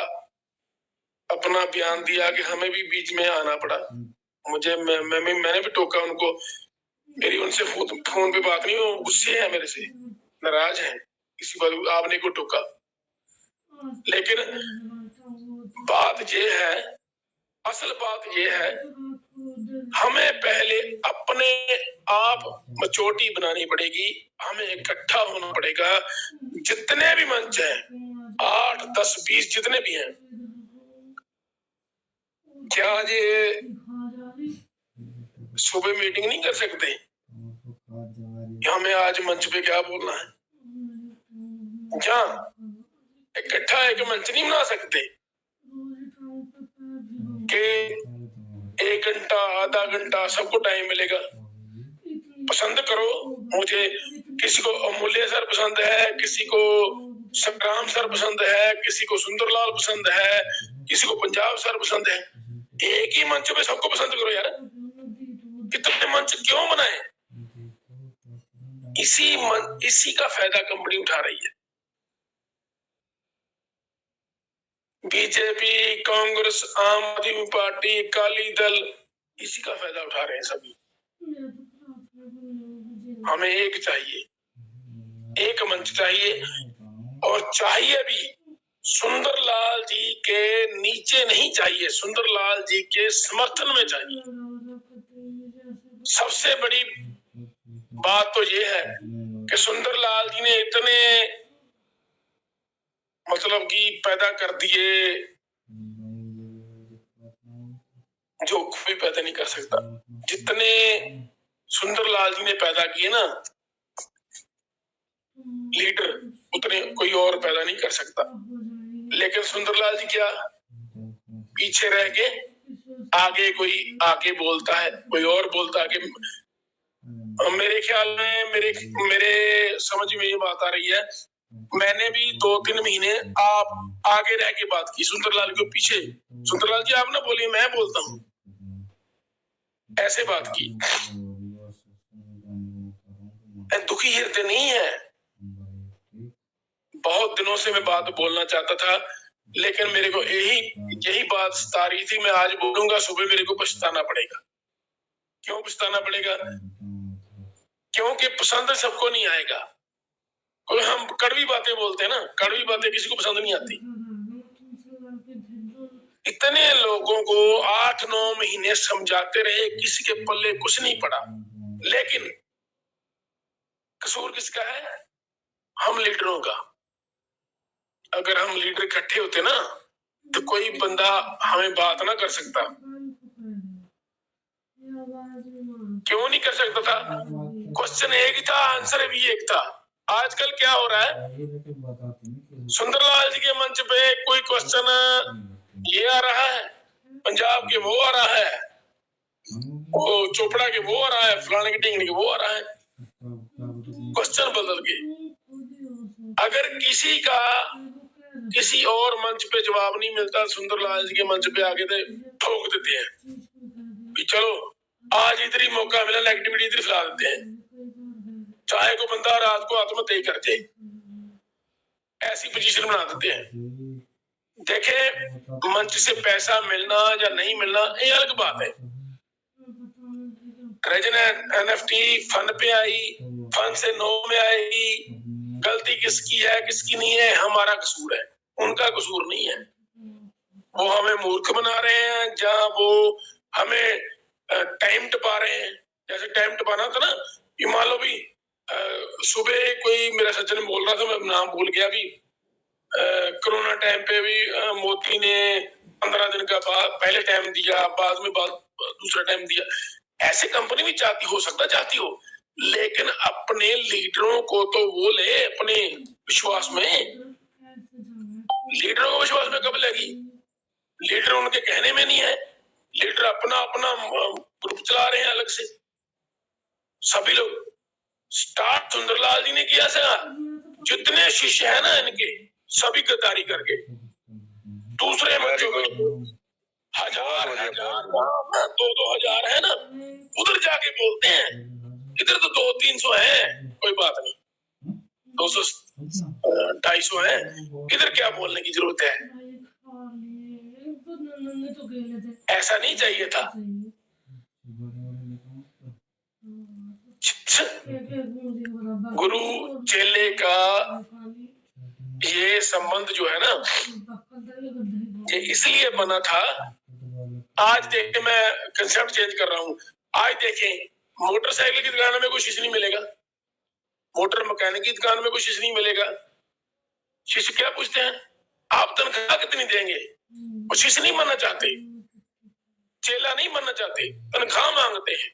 S6: अपना बयान दिया कि हमें भी बीच में आना पड़ा। मैंने भी टोका उनको। मेरी उनसे फोन पे बात नहीं, वो गुस्से है मेरे से, नाराज है इसी बात आपने को टोका। लेकिन बात ये है, असल बात ये है, हमें पहले अपने आप मचोटी बनानी पड़ेगी। हमें इकट्ठा होना पड़ेगा। जितने भी मंच हैं, 8, 10, 20 जितने भी हैं, क्या ये सुबह मीटिंग नहीं कर सकते? हमें आज मंच पे क्या बोलना है? क्या इकट्ठा एक मंच नहीं बना सकते कि 1 घंटा, आधा घंटा सबको टाइम मिलेगा? पसंद करो। मुझे किसी को अमूल्य सर पसंद है, किसी को संग्राम सर पसंद है, किसी को सुंदरलाल पसंद है, किसी को पंजाब सर पसंद है। एक ही मंच पे सबको पसंद करो यार। कितने मंच क्यों बनाए? इसी का फायदा कंपनी उठा रही है। बीजेपी, कांग्रेस, आम आदमी पार्टी, अकाली दल, इसी का फायदा उठा रहे हैं सभी। हमें एक चाहिए, एक मंच चाहिए, और चाहिए भी सुंदरलाल जी के नीचे नहीं चाहिए, सुंदरलाल जी के समर्थन में चाहिए। सबसे बड़ी बात तो ये है कि सुंदरलाल जी ने इतने मतलब कि पैदा कर दिए जो कोई पैदा नहीं कर सकता। जितने सुंदरलाल जी ने पैदा किए ना लीडर, उतने कोई और पैदा नहीं कर सकता। लेकिन सुंदरलाल जी क्या पीछे रह के, आगे कोई आगे बोलता है, कोई और बोलता है कि मेरे ख्याल में मेरे समझ में ये बात आ रही है, मैंने भी 2-3 महीने आप आगे रह के बात की, सुंदरलाल के पीछे। सुंदरलाल जी आप ना बोलिए, मैं बोलता हूँ, ऐसे बात की। दुखी हृदय नहीं है। बहुत दिनों से मैं बात बोलना चाहता था, लेकिन मेरे को यही बात सता रही थी। मैं आज बोलूंगा, सुबह मेरे को पछताना पड़ेगा। क्यों पछताना पड़ेगा? क्योंकि पसंद सबको नहीं आएगा। कोई हम कड़वी बातें बोलते हैं ना, कड़वी बातें किसी को पसंद नहीं आती। इतने लोगों को 8-9 महीने समझाते रहे, किसी के पल्ले कुछ नहीं पड़ा। लेकिन कसूर किसका है? हम लीडरों का। अगर हम लीडर इकट्ठे होते ना, तो कोई बंदा हमें बात ना कर सकता। क्यों नहीं कर सकता था? क्वेश्चन एक ही था, आंसर भी एक था। आजकल क्या हो रहा है, सुंदरलाल जी के मंच पे कोई क्वेश्चन ये आ रहा है, पंजाब के वो आ रहा है, वो चोपड़ा के वो आ रहा है, फलाने के ढींगने के वो आ रहा है। क्वेश्चन बदल के। अगर किसी का किसी और मंच पे जवाब नहीं मिलता, सुंदरलाल जी के मंच पे आके तो ठोक देते हैं। चलो आज इधर ही मौका मिला, नेगेटिविटी इधर फैला देते हैं, चाहे को बंदा रात को आत्महत्या कर जाए, ऐसी पोजीशन बना देते हैं। देखे, मंच से पैसा मिलना या नहीं मिलना ये अलग बात है। रजन NFT फन पे आई, फन से 9 में आएगी, गलती किसकी है किसकी नहीं है, हमारा कसूर है, उनका कसूर नहीं है। वो हमें मूर्ख बना रहे हैं, जहां वो हमें टाइम टपा रहे हैं। जैसे टाइम टपाना था ना, ये मान लो भी सुबह कोई मेरा सज्जन बोल रहा था, मैं नाम भूल गया भी, कोरोना टाइम पे भी मोदी ने 15 दिन का पहले टाइम दिया, बाद में दूसरा टाइम दिया। ऐसे कंपनी भी चाहती हो सकता चाहती हो, लेकिन अपने लीडरों को तो वो ले अपने विश्वास में। लीडरों को विश्वास में कब लगी? लीडर उनके कहने में नहीं है, लीडर अपना अपना ग्रुप चला रहे हैं अलग से सभी लोग। स्टार्ट सुंदरलाल जी ने किया था, जितने शिष्य है ना इनके सभी गद्दारी करके दूसरे मंचों में हजार 2,000 है ना, उधर जाके बोलते हैं। इधर तो 200-300 है, कोई बात नहीं, 200-250 है, इधर क्या बोलने की जरूरत है? ऐसा नहीं चाहिए था। गुरु चेले का ये संबंध जो है ना, ये इसलिए बना था। आज देखिए, मैं कंसेप्ट चेंज कर रहा हूँ। आज देखें, मोटरसाइकिल की दुकान में कोई शीश नहीं मिलेगा, मोटर मैकेनिक की दुकान में कोई शीश नहीं मिलेगा। शिष्य क्या पूछते हैं, आप तनख्वाह कितनी देंगे? वो शिष्य नहीं मानना चाहते, चेला नहीं मानना चाहते, तनख्वाह मांगते हैं।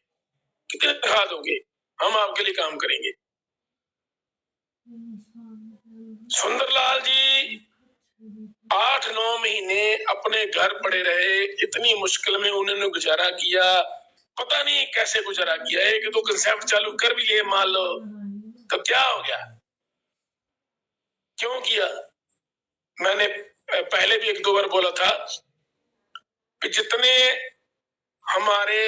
S6: कितनी तनख्वाह दोगे? हम आपके लिए काम करेंगे। सुंदरलाल जी 8-9 महीने अपने घर पड़े रहे, इतनी मुश्किल में उन्होंने गुजारा किया, पता नहीं कैसे गुजारा किया। एक तो कंसेप्ट चालू कर भी लिए मान लो, तो क्या हो गया? क्यों किया? मैंने पहले भी 1-2 बार बोला था कि जितने हमारे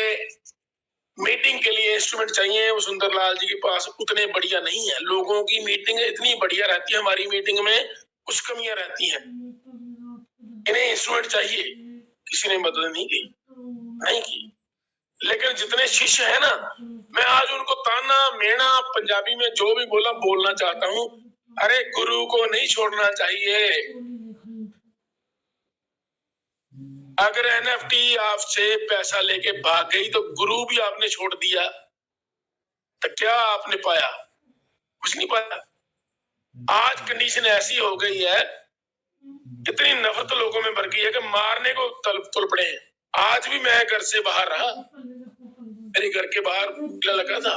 S6: मीटिंग के लिए इंस्ट्रूमेंट चाहिए वो सुंदरलाल जी के पास उतने बढ़िया नहीं है। लोगों की मीटिंग इतनी बढ़िया रहती है, हमारी मीटिंग में कुछ कमियां रहती हैं। इन्हें इंस्ट्रूमेंट चाहिए, किसी ने मदद नहीं की। लेकिन जितने शिष्य है ना, मैं आज उनको ताना मेना पंजाबी में जो भी बोलना चाहता हूँ। अरे गुरु को नहीं छोड़ना चाहिए। अगर एनएफटी आपसे पैसा लेके भाग गई तो गुरु भी आपने छोड़ दिया, तो क्या आपने पाया? कुछ नहीं पाया। आज कंडीशन ऐसी हो गई है, इतनी नफरत लोगों में भर गई है कि मारने को तुल पड़े हैं। आज भी मैं घर से बाहर रहा, मेरे घर के बाहर लगा था,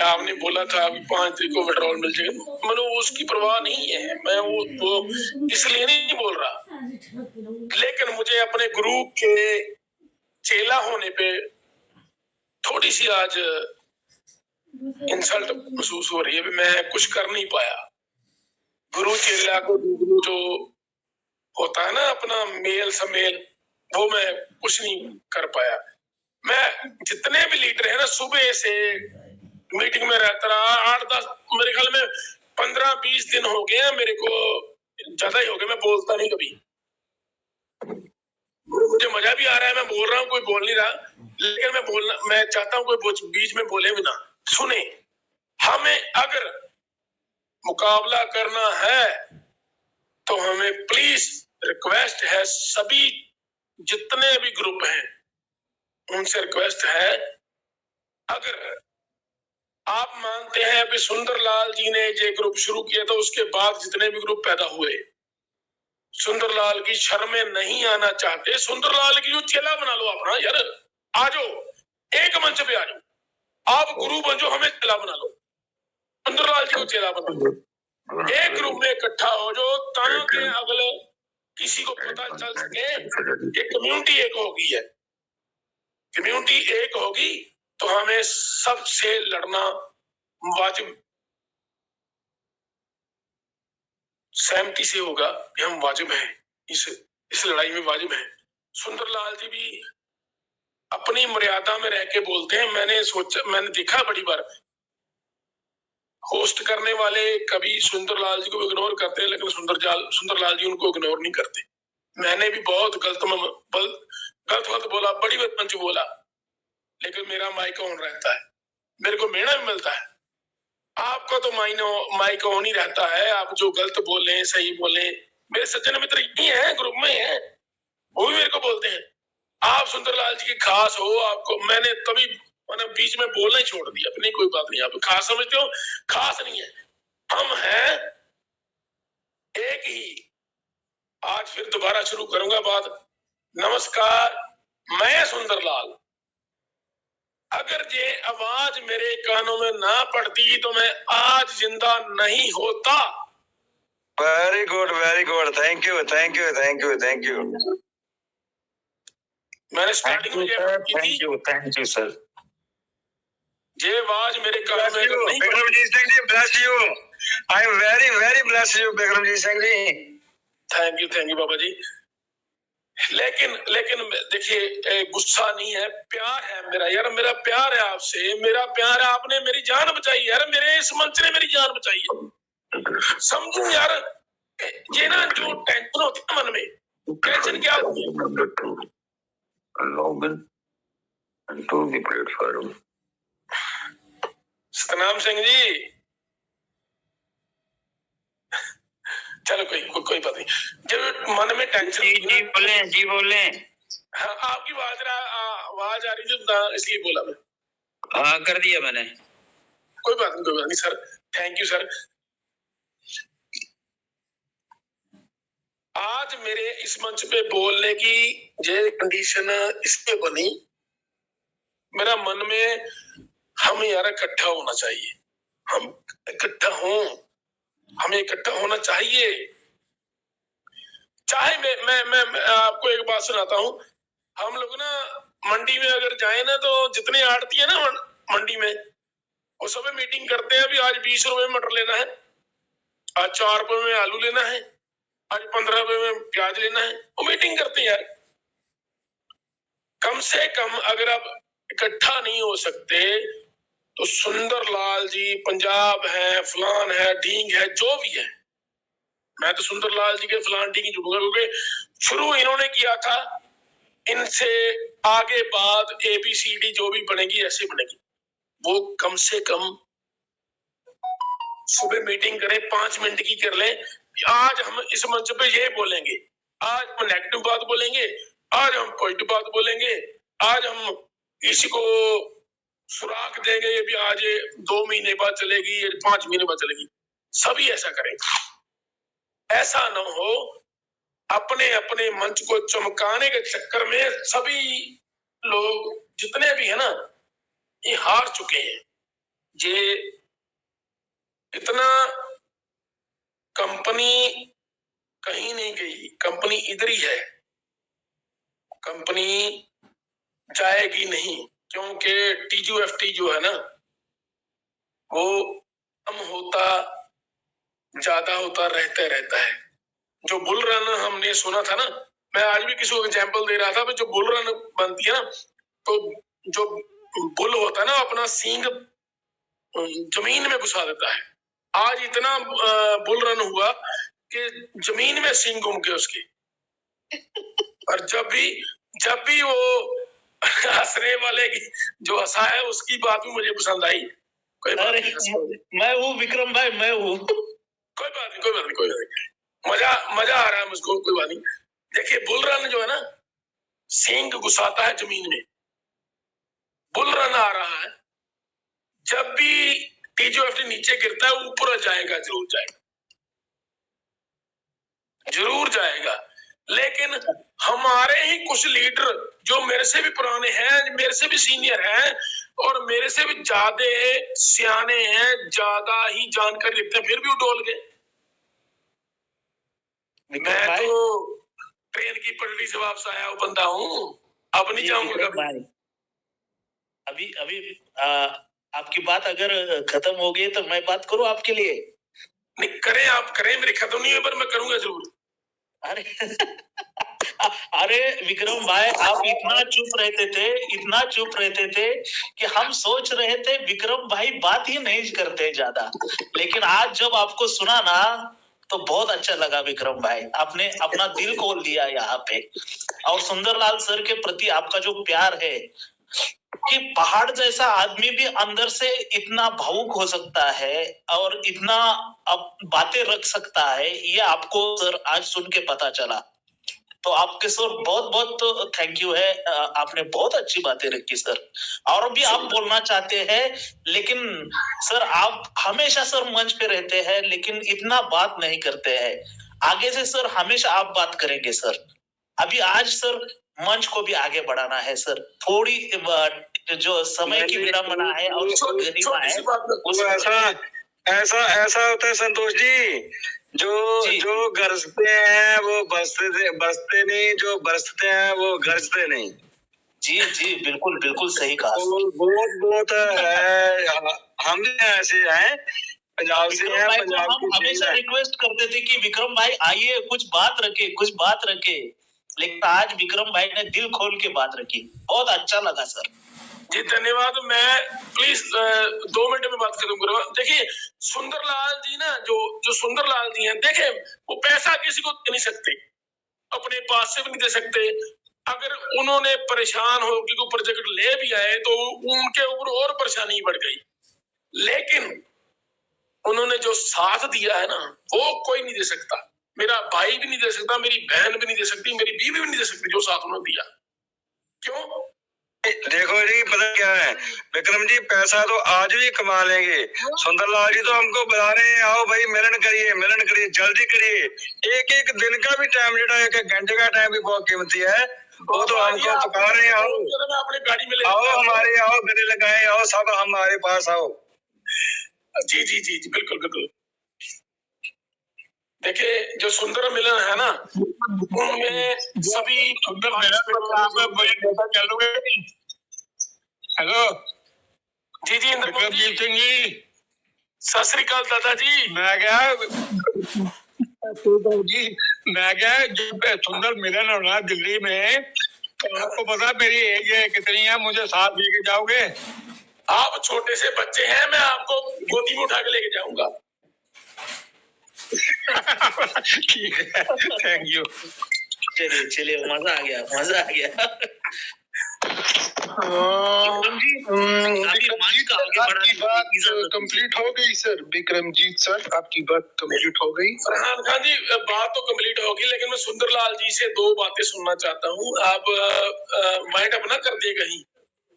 S6: आपने बोला था कि 5 तारीख को विड्रॉल मिल जाएगा। मैंने उसकी परवाह नहीं है, मैं वो इसलिए नहीं बोल रहा। लेकिन मुझे अपने गुरु के चेला होने पे थोड़ी सी आज इंसल्ट महसूस हो रही है। मैं कुछ कर नहीं पाया। गुरु चेला को जो होता है ना अपना मेल समेल, वो मैं कुछ नहीं कर पाया। मैं जितने भी लीडर है ना, सुबह से मीटिंग में रहता रहा। 8-10 मेरे ख्याल में 15-20 दिन हो गए हैं, मेरे को ज्यादा ही हो गया। मैं बोलता नहीं कभी, मुझे मजा भी आ रहा है, मैं बोल रहा हूँ, कोई बोल नहीं रहा। लेकिन मैं चाहता हूँ कोई बीच में बोले भी ना, सुने। हमें अगर मुकाबला करना है तो हमें प्लीज रिक्वेस्ट है, सभी जितने भी ग्रुप हैं उनसे रिक्वेस्ट है, अगर आप मानते हैं कि सुंदरलाल जी ने ये ग्रुप शुरू किया तो उसके बाद जितने भी ग्रुप पैदा हुए, सुंदरलाल की शर्म में नहीं आना चाहते, सुंदरलाल की जो चेला बना लो अपना। यार आ जाओ, एक मंच पे आ जाओ, आप गुरु बन जाओ, हमें चेला बना लो, सुंदरलाल जी को चेला बना लो। एक ग्रुप में इकट्ठा हो जाओ ताकि अगले किसी को पता चल सके कि कम्युनिटी एक होगी है। कम्युनिटी एक होगी तो हमें सबसे लड़ना वाजिब, सहमति से होगा कि हम वाजिब हैं, इस लड़ाई में वाजिब हैं। सुंदरलाल जी भी अपनी मर्यादा में रह के बोलते हैं। मैंने देखा बड़ी बार होस्ट करने वाले कभी सुंदरलाल जी को इग्नोर करते हैं, लेकिन सुंदरलाल जी उनको इग्नोर नहीं करते। मैंने भी बहुत गलत बोला, बड़ी मंच बोला, लेकिन मेरा माइक ऑन रहता है, मेरे को मेहना भी मिलता है। आपका तो माइक ऑन ही रहता है, आप जो गलत बोले सही बोले, मेरे सज्जन मित्र ही हैं, ग्रुप में हैं, वो भी मेरे को बोलते हैं आप सुंदरलाल जी की खास हो, आपको मैंने तभी बीच में बोलना ही छोड़ दिया, अपनी कोई बात नहीं, आप खास समझते हो, खास नहीं है, हम हैं एक ही। आज फिर दोबारा शुरू करूंगा बात। नमस्कार, मैं सुंदरलाल। अगर ये आवाज मेरे कानों में ना पड़ती तो मैं आज जिंदा नहीं होता।
S7: Very good, thank you, thank you, thank you, thank you.
S6: मैंने स्टार्टिंग में
S7: थैंक यू सर।
S6: ये आवाज मेरे कानों में नहीं
S7: Bikramjit Singh ji, bless you, I am very very bless you Bikramjit Singh ji.
S6: Thank you Baba ji. लेकिन देखिए, गुस्सा नहीं है, प्यार है मेरा यार, मेरा प्यार है आपसे, मेरा प्यार है, आपने मेरी जान बचाई यार, मेरे इस मंच ने मेरी जान बचाई है। समझो यार, ये ना जो टेंशन होती है मन में, टेंशन क्या होती है? सतनाम सिंह जी, चलो कोई बात नहीं, जब मन में टेंशन
S5: जी बोले।
S6: हाँ, आपकी आवाज आ रही थी इसलिए बोला मैं।
S5: हाँ, कर दिया मैंने।
S6: कोई बात नहीं सर, थैंक यू सर। आज मेरे इस मंच पे बोलने की ये कंडीशन इसलिए बनी, मेरा मन में हम यार इकट्ठा होना चाहिए, हम इकट्ठा हों, हमें इकट्ठा होना चाहिए। चाहे मैं आपको एक बात सुनाता हूँ, हम लोग ना मंडी में अगर जाए ना तो जितने आड़ती है ना मंडी में, वो सब मीटिंग करते हैं, अभी आज 20 रुपए में मटर लेना है, आज 4 रुपए में आलू लेना है, आज 15 रुपए में प्याज लेना है, वो मीटिंग करते हैं यार। कम से कम अगर आप इकट्ठा नहीं हो सकते तो सुंदरलाल जी पंजाब है, फलान है, ढींग है, जो भी है, मैं तो सुंदरलाल जी के फलान ढींग ही जुड़ूंगा, क्योंकि शुरू इन्होंने किया था, इनसे आगे बाद ABCD जो भी बनेगी ऐसे बनेगी। वो कम से कम सुबह मीटिंग करें, 5 मिनट की कर लें, आज हम इस मंच पे ये बोलेंगे, आज हम नेगेटिव बात बोलेंगे, आज हम पॉजिटिव बात बोलेंगे, आज हम किसी को सुराग देंगे, ये भी आज 2 महीने बाद चलेगी, ये 5 महीने बाद चलेगी, सभी ऐसा करेंगे। ऐसा न हो अपने अपने मंच को चमकाने के चक्कर में सभी लोग जितने भी है ना, ये हार चुके हैं। ये इतना कंपनी कहीं नहीं गई, कंपनी इधर ही है, कंपनी जाएगी नहीं, क्योंकि TUFT जो है ना वो कम होता ज्यादा होता रहता है। जो बुल रन हमने सुना था ना, मैं आज भी किसी को एग्जांपल दे रहा था, जो बुल रन बनती है ना, तो जो बुल होता है ना अपना सींग जमीन में घुसा देता है। आज इतना बुल रन हुआ कि जमीन में सींग घूम के उसके, और जब भी वो हंसने वाले की जो हंसा है उसकी बात भी मुझे पसंद आई। कोई बात नहीं,
S4: मैं हूँ विक्रम भाई, मैं हूँ।
S6: कोई बात नहीं, मजा आ रहा है मुझको, कोई बात नहीं। देखिए, बुल रन जो है ना, सींग घुसाता है जमीन में, बुल रन आ रहा है, जब भी TUFT नीचे गिरता है ऊपर जाएगा, जरूर जाएगा। लेकिन हमारे ही कुछ लीडर जो मेरे से भी पुराने हैं, मेरे से भी सीनियर हैं और मेरे से भी ज्यादा सियाने हैं, ज्यादा ही जानकारी रखते हैं, फिर भी वो डोल गए। मैं तो ट्रेन की पटरी से वापस आया हुआ बंदा हूँ, अब नहीं जाऊंगा कभी।
S4: अभी आपकी बात अगर खत्म हो गई तो मैं बात करूं आपके लिए?
S6: नहीं, करें, आप करें, मेरी खत्म नहीं है पर मैं करूंगा जरूर।
S4: अरे विक्रम भाई, आप इतना चुप रहते थे कि हम सोच रहे थे विक्रम भाई बात ही नहीं करते ज्यादा, लेकिन आज जब आपको सुना ना तो बहुत अच्छा लगा विक्रम भाई, आपने अपना दिल खोल दिया यहाँ पे। और सुंदरलाल सर के प्रति आपका जो प्यार है कि पहाड़ जैसा आदमी भी अंदर से इतना भावुक हो सकता है और इतना अब बातें रख सकता है, ये आपको सर आज सुन के पता चला। तो आपके सर बहुत बहुत थैंक यू है, आपने बहुत अच्छी बातें रखी सर। और भी आप बोलना चाहते हैं, लेकिन सर आप हमेशा सर मंच पे रहते हैं लेकिन इतना बात नहीं करते हैं। आगे से सर हमेशा आप बात करेंगे सर। अभी आज सर मंच को भी आगे बढ़ाना है सर। थोड़ी जो समय की विडंबना है और गरिमा है
S7: वो ऐसा होता है संतोष जी, जो गरजते हैं वो बसते नहीं, जो बरसते हैं वो गरजते नहीं।
S4: जी बिल्कुल बिल्कुल सही कहा।
S7: बहुत हम भी ऐसे हैं, पंजाब से हैं। पंजाब
S4: हम हमेशा रिक्वेस्ट करते थे कि विक्रम भाई आइए, कुछ बात रखे, लेकिन आज विक्रम भाई ने दिल खोल के बात रखी, बहुत अच्छा लगा सर।
S6: जी धन्यवाद। मैं प्लीज 2 मिनट में बात करूंगा। देखिए सुंदरलाल जी ना, जो सुंदरलाल जी हैं, देखे वो पैसा किसी को दे नहीं सकते, अपने पास से भी नहीं दे सकते। अगर उन्होंने परेशान हो कि कोई प्रोजेक्ट ले भी आए तो उनके ऊपर और परेशानी बढ़ गई, लेकिन उन्होंने जो साथ दिया है ना वो कोई नहीं दे सकता। मेरा भाई भी नहीं दे सकता, मेरी बहन भी नहीं दे सकती, मेरी बीवी भी नहीं दे सकती जो साथ उन्होंने दिया। क्यों?
S7: देखो जी, पता क्या है विक्रम जी, पैसा तो आज भी कमा लेंगे। सुंदरलाल जी तो हमको बुला रहे हैं, आओ भाई मिलन करिए, जल्दी करिए। एक दिन का भी टाइम, जो एक घंटे का टाइम भी बहुत कीमती है, वो तो हमको पुकार रहे हैं, आओ
S6: अपने गाड़ी में
S7: आओ गले लगाए, आओ सब हमारे पास आओ।
S6: जी बिल्कुल। देखिए जो सुंदर मिलन है ना, उनमें सभी सुंदर
S1: हेलो
S6: जी
S1: विक्रमजीत सिंह जी,
S6: सत श्री अकाल दादा जी।
S1: मैं क्या जब सुंदर मिलन होना दिल्ली में, तो आपको पता मेरी एज कितनी है, मुझे साथ लेके जाओगे?
S6: आप छोटे से बच्चे हैं, मैं आपको गोदी में उठा के लेके जाऊंगा।
S1: ठीक है, थैंक यू।
S4: चलिए मजा आ गया।
S1: आपकी बात कंप्लीट हो गई सर, विक्रमजीत सर आपकी बात कंप्लीट हो गई।
S6: फरहान खान जी बात तो कंप्लीट होगी, लेकिन मैं सुंदरलाल जी से 2 बातें सुनना चाहता हूँ। आप माइंड अप ना कर दिए कहीं।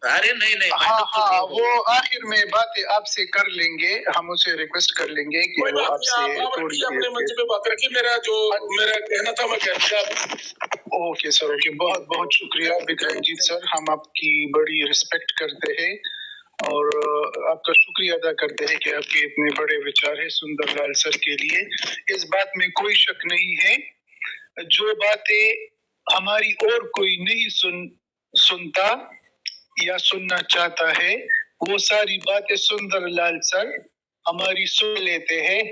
S4: अरे नहीं
S1: हाँ, वो आखिर में बातें आपसे कर लेंगे, हम उसे रिक्वेस्ट कर लेंगे कि वो आपसे थोड़ी
S6: अपने मंच पे बात रखिए। मेरा कहना था मैं कह दिया।
S1: ओके सर, ओके, बहुत बहुत शुक्रिया विक्रमजीत सर, हम आपकी बड़ी रिस्पेक्ट करते हैं और आपका शुक्रिया अदा करते हैं कि आपके इतने बड़े विचार है सुंदरलाल सर के लिए। इस बात में कोई शक नहीं है, जो बातें हमारी और कोई नहीं सुनता या सुनना चाहता है, वो सारी बातें सुंदरलाल सर हमारी सुन लेते हैं,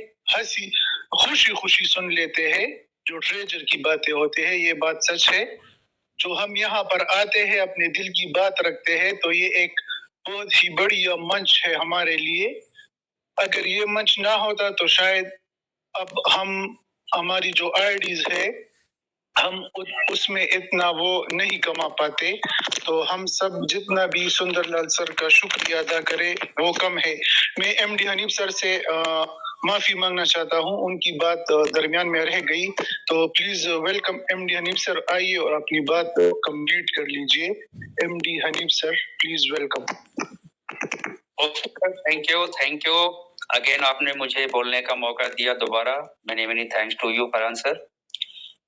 S1: खुशी सुन लेते हैं। जो ट्रेजर की बातें होते हैं, ये बात सच है। जो हम यहाँ पर आते हैं, अपने दिल की बात रखते हैं, तो ये एक बहुत ही बढ़िया मंच है हमारे लिए। अगर ये मंच ना होता तो शायद अब हमारी जो आईडीज है, हम उसमें इतना वो नहीं कमा पाते। तो हम सब जितना भी सुंदरलाल सर का शुक्रिया अदा करें वो कम है। मैं एमडी हनीफ सर से माफी मांगना चाहता हूं, उनकी बात दरमियान में रह गई, तो please welcome MD Hanif sir, आइए और अपनी बात कंप्लीट कर लीजिए। MD Hanif sir please welcome.
S5: Thank you again, आपने मुझे बोलने का मौका दिया दोबारा। Many thanks to you Farhan sir.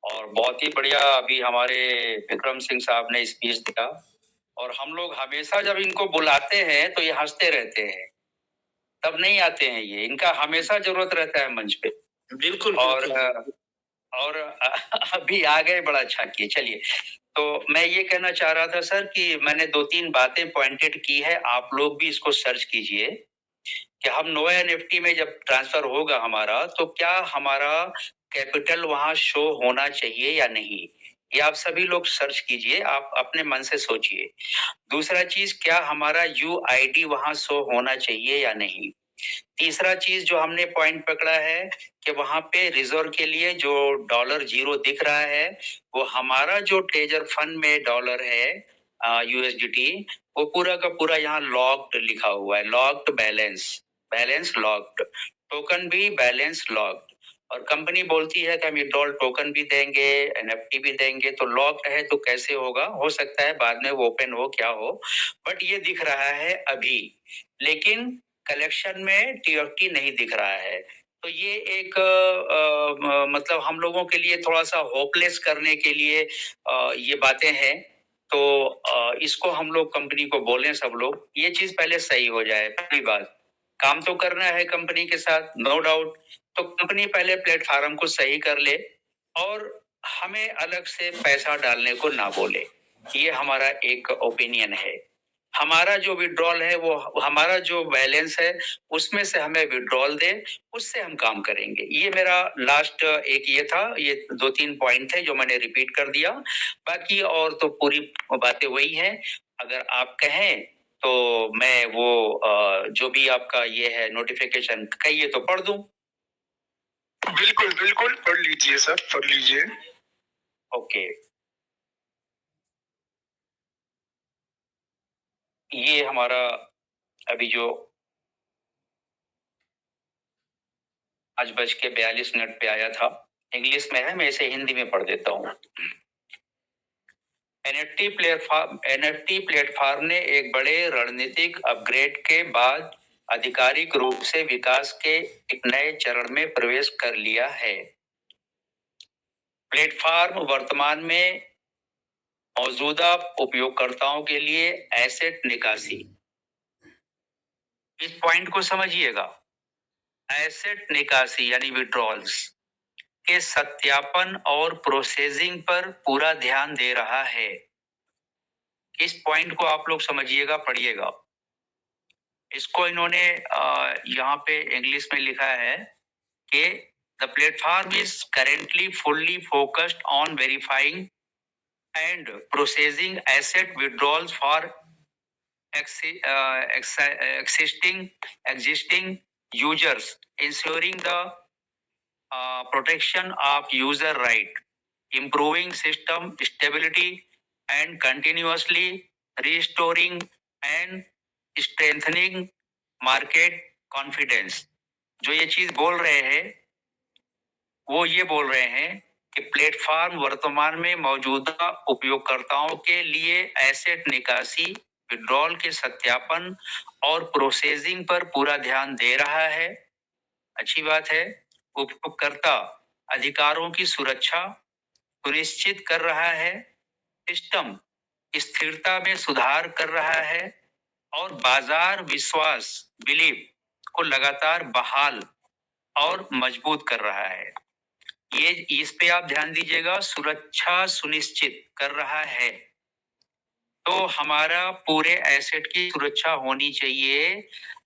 S5: और बहुत ही बढ़िया अभी हमारे विक्रम सिंह साहब ने स्पीच दिया, और हम लोग हमेशा जब इनको बुलाते हैं तो ये हंसते रहते हैं, तब नहीं आते हैं ये, इनका हमेशा जरूरत रहता है मंच पे।
S4: बिल्कुल।
S5: और अभी आ गए, बड़ा अच्छा किए। चलिए, तो मैं ये कहना चाह रहा था सर कि मैंने 2-3 बातें पॉइंटेड की है, आप लोग भी इसको सर्च कीजिए कि हम नोवा एनएफटी में जब ट्रांसफर होगा हमारा, तो क्या हमारा कैपिटल वहां शो होना चाहिए या नहीं, ये आप सभी लोग सर्च कीजिए, आप अपने मन से सोचिए। दूसरा चीज, क्या हमारा यूआईडी वहां शो होना चाहिए या नहीं। तीसरा चीज जो हमने पॉइंट पकड़ा है कि वहां पे रिजर्व के लिए जो $0 दिख रहा है, वो हमारा जो ट्रेजर फंड में डॉलर है USDT, वो पूरा का पूरा यहाँ लॉक्ड लिखा हुआ है, लॉक्ड बैलेंस लॉक्ड, टोकन भी बैलेंस लॉक्ड। और कंपनी बोलती है कि हम विड्रॉल टोकन भी देंगे, NFT भी देंगे, तो लॉक्ड है तो कैसे होगा? हो सकता है बाद में वो ओपन हो, क्या हो, बट ये दिख रहा है अभी, लेकिन कलेक्शन में TFT नहीं दिख रहा है। तो ये एक मतलब हम लोगों के लिए थोड़ा सा होपलेस करने के लिए ये बातें हैं। तो इसको हम लोग कंपनी को बोलें, सब लोग, ये चीज पहले सही हो जाए। पहली बात, काम तो करना है कंपनी के साथ, नो डाउट, तो कंपनी पहले प्लेटफॉर्म को सही कर ले और हमें अलग से पैसा डालने को ना बोले। ये हमारा एक ओपिनियन है। हमारा जो विड्रॉल है, वो हमारा जो बैलेंस है, उसमें से हमें विड्रॉल दे, उससे हम काम करेंगे। ये मेरा लास्ट एक ये था, ये 2-3 पॉइंट थे जो मैंने रिपीट कर दिया। बाकी और तो पूरी बातें वही हैं। अगर आप कहें तो मैं वो जो भी आपका ये है नोटिफिकेशन कहिए तो पढ़ दूं।
S1: बिल्कुल बिल्कुल पढ़ लीजिए सर, पढ़ लीजिए।
S5: ओके, ये हमारा अभी जो 5:42 पे आया था, इंग्लिश में है, मैं इसे हिंदी में पढ़ देता हूँ। NFT प्लेटफॉर्म ने एक बड़े रणनीतिक अपग्रेड के बाद आधिकारिक रूप से विकास के एक नए चरण में प्रवेश कर लिया है। प्लेटफॉर्म वर्तमान में मौजूदा उपयोगकर्ताओं के लिए एसेट निकासी, इस पॉइंट को समझिएगा, एसेट निकासी यानी विड्रॉल्स के सत्यापन और प्रोसेसिंग पर पूरा ध्यान दे रहा है। इस पॉइंट को आप लोग समझिएगा, पढ़िएगा। इसको इन्होंने यहाँ पे इंग्लिश में लिखा है कि the platform is currently fully focused on verifying and processing asset withdrawals for existing users, ensuring the protection of user right, improving system stability and continuously restoring and strengthening market confidence। जो ये चीज बोल रहे हैं वो ये बोल रहे हैं कि प्लेटफॉर्म वर्तमान में मौजूदा उपयोगकर्ताओं के लिए एसेट निकासी, विड्रॉल के सत्यापन और प्रोसेसिंग पर पूरा ध्यान दे रहा है। अच्छी बात है। उपयोगकर्ता अधिकारों की सुरक्षा सुनिश्चित कर रहा है, सिस्टम स्थिरता में सुधार कर रहा है और बाजार विश्वास बिलीव को लगातार बहाल और मजबूत कर रहा है। ये इस पे आप ध्यान दीजिएगा, सुरक्षा सुनिश्चित कर रहा है। तो हमारा पूरे एसेट की सुरक्षा होनी चाहिए।